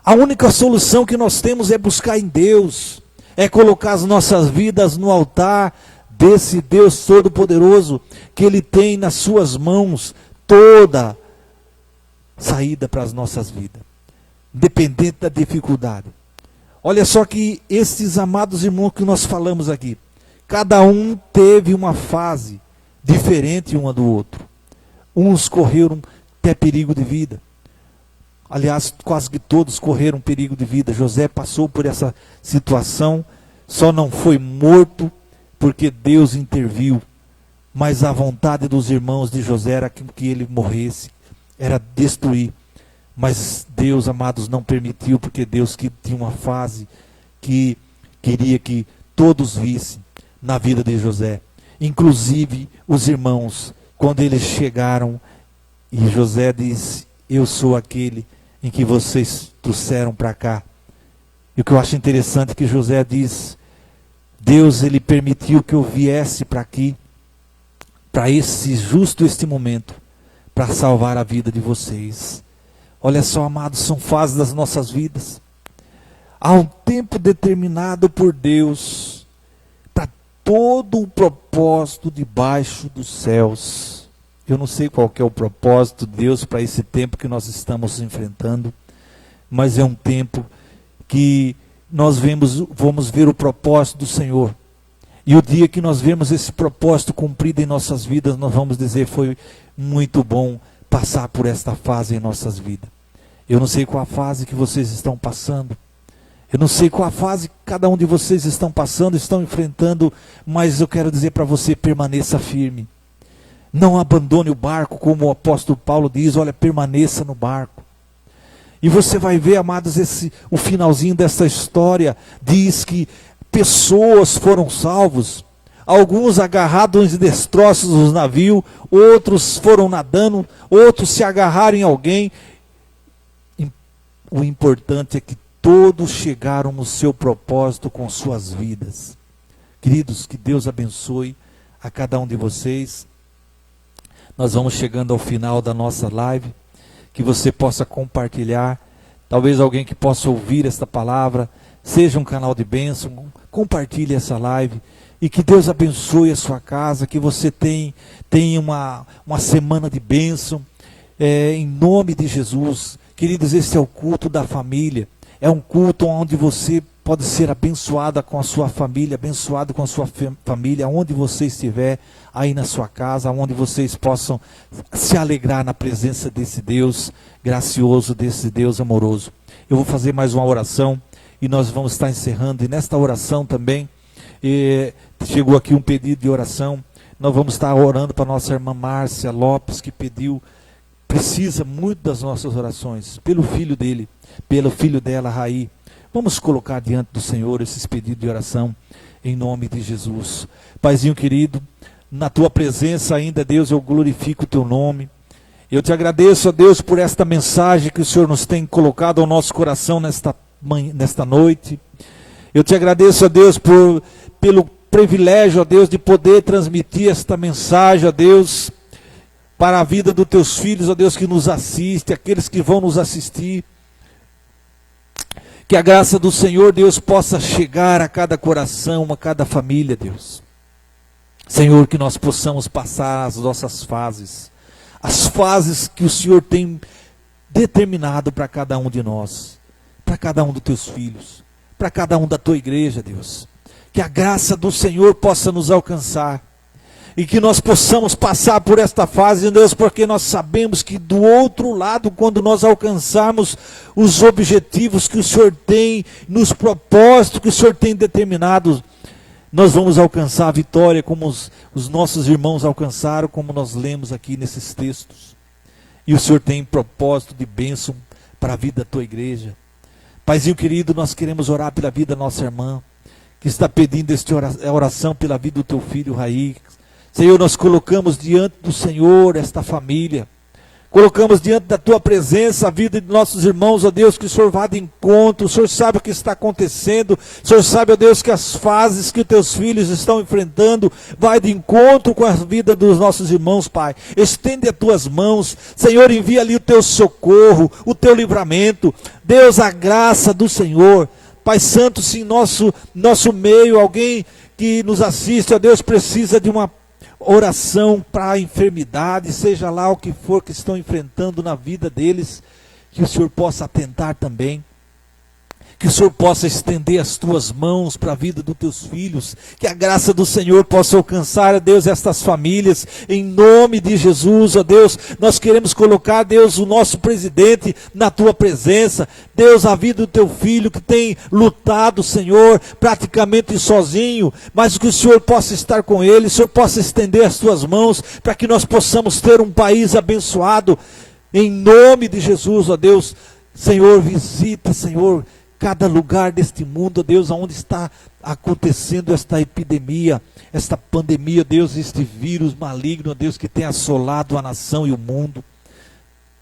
A única solução que nós temos é buscar em Deus, é colocar as nossas vidas no altar desse Deus Todo-Poderoso, que Ele tem nas suas mãos toda saída para as nossas vidas, independente da dificuldade. Olha só que esses amados irmãos que nós falamos aqui, cada um teve uma fase diferente uma do outro. Uns correram até perigo de vida. Aliás, quase que todos correram perigo de vida. José passou por essa situação, só não foi morto porque Deus interviu. Mas a vontade dos irmãos de José era que ele morresse, era destruir. Mas Deus, amados, não permitiu, porque Deus que tinha uma fase que queria que todos vissem na vida de José. Inclusive os irmãos, quando eles chegaram, e José disse: eu sou aquele em que vocês trouxeram para cá. E o que eu acho interessante é que José diz: Deus, ele permitiu que eu viesse para aqui, para este momento, para salvar a vida de vocês. Olha só, amados, são fases das nossas vidas. Há um tempo determinado por Deus para todo o propósito debaixo dos céus. Eu não sei qual que é o propósito de Deus para esse tempo que nós estamos enfrentando, mas é um tempo que nós vamos ver o propósito do Senhor. E o dia que nós vemos esse propósito cumprido em nossas vidas, nós vamos dizer: foi muito bom passar por esta fase em nossas vidas. Eu não sei qual a fase que vocês estão passando. Eu não sei qual a fase que cada um de vocês estão passando, estão enfrentando, mas eu quero dizer para você: permaneça firme. Não abandone o barco, como o apóstolo Paulo diz: olha, permaneça no barco. E você vai ver, amados, o finalzinho dessa história diz que pessoas foram salvos. alguns agarrados em destroços dos navios, outros foram nadando, outros se agarraram em alguém. O importante é que todos chegaram no seu propósito com suas vidas. Queridos, que Deus abençoe a cada um de vocês. Nós vamos chegando ao final da nossa live, que você possa compartilhar, talvez alguém que possa ouvir esta palavra, seja um canal de bênção, compartilhe essa live, e que Deus abençoe a sua casa, que você tenha uma semana de bênção, em nome de Jesus. Queridos, esse é o culto da família, é um culto onde você pode ser abençoada com a sua família, abençoado com a sua família, onde você estiver, aí na sua casa, onde vocês possam se alegrar na presença desse Deus gracioso, desse Deus amoroso. Eu vou fazer mais uma oração e nós vamos estar encerrando, e nesta oração também, chegou aqui um pedido de oração, nós vamos estar orando para a nossa irmã Márcia Lopes, que precisa muito das nossas orações, pelo filho dele, pelo filho dela, Raí. Vamos colocar diante do Senhor esses pedidos de oração, em nome de Jesus. Paizinho querido, na tua presença ainda, Deus, eu glorifico o teu nome. Eu te agradeço, ó Deus, por esta mensagem que o Senhor nos tem colocado ao nosso coração nesta noite. Eu te agradeço, ó Deus, pelo privilégio, ó Deus, de poder transmitir esta mensagem, ó Deus, para a vida dos teus filhos, ó Deus, que nos assiste, aqueles que vão nos assistir. Que a graça do Senhor, Deus, possa chegar a cada coração, a cada família, Deus. Senhor, que nós possamos passar as nossas fases, as fases que o Senhor tem determinado para cada um de nós, para cada um dos teus filhos, para cada um da tua igreja, Deus. Que a graça do Senhor possa nos alcançar, e que nós possamos passar por esta fase, Deus, porque nós sabemos que do outro lado, quando nós alcançarmos os objetivos que o Senhor tem, nos propósitos que o Senhor tem determinados, nós vamos alcançar a vitória, como os nossos irmãos alcançaram, como nós lemos aqui nesses textos. E o Senhor tem propósito de bênção para a vida da tua igreja. Paizinho querido, nós queremos orar pela vida da nossa irmã, que está pedindo esta oração pela vida do teu filho, Raí. Senhor, nós colocamos diante do Senhor esta família, colocamos diante da tua presença a vida de nossos irmãos, ó Deus, que o Senhor vá de encontro, o Senhor sabe o que está acontecendo, o Senhor sabe, ó Deus, que as fases que os teus filhos estão enfrentando, vai de encontro com a vida dos nossos irmãos, Pai. Estende as tuas mãos, Senhor, envia ali o teu socorro, o teu livramento, Deus, a graça do Senhor. Pai Santo, se em nosso meio alguém que nos assiste, ó Deus, precisa de uma oração para a enfermidade, seja lá o que for que estão enfrentando na vida deles, que o Senhor possa atentar também, que o Senhor possa estender as tuas mãos para a vida dos teus filhos, que a graça do Senhor possa alcançar, ó Deus, estas famílias, em nome de Jesus, ó Deus. Nós queremos colocar, Deus, o nosso presidente na tua presença, Deus, a vida do teu filho que tem lutado, Senhor, praticamente sozinho, mas que o Senhor possa estar com ele, o Senhor possa estender as tuas mãos, para que nós possamos ter um país abençoado, em nome de Jesus, ó Deus. Senhor, visita, Senhor, cada lugar deste mundo, Deus, onde está acontecendo esta epidemia, esta pandemia, Deus, este vírus maligno, Deus, que tem assolado a nação e o mundo.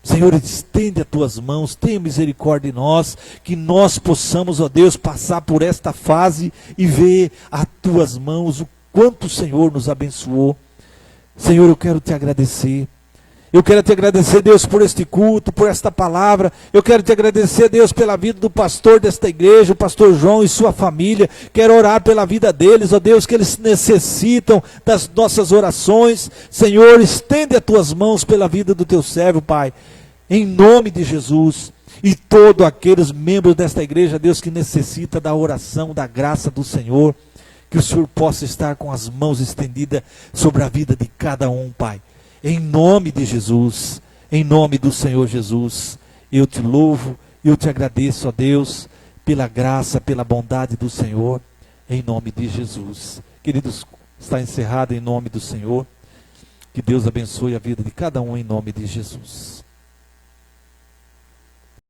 Senhor, estende as tuas mãos, tenha misericórdia de nós, que nós possamos, ó Deus, passar por esta fase e ver as tuas mãos, o quanto o Senhor nos abençoou. Senhor, eu quero te agradecer. Eu quero te agradecer, Deus, por este culto, por esta palavra. Eu quero te agradecer, Deus, pela vida do pastor desta igreja, o pastor João e sua família. Quero orar pela vida deles, ó Deus, que eles necessitam das nossas orações. Senhor, estende as tuas mãos pela vida do teu servo, Pai, em nome de Jesus. E todos aqueles membros desta igreja, Deus, que necessita da oração, da graça do Senhor, que o Senhor possa estar com as mãos estendidas sobre a vida de cada um, Pai. Em nome de Jesus, em nome do Senhor Jesus, eu te louvo, eu te agradeço, ó Deus, pela graça, pela bondade do Senhor, em nome de Jesus. Queridos, está encerrado em nome do Senhor. Que Deus abençoe a vida de cada um em nome de Jesus.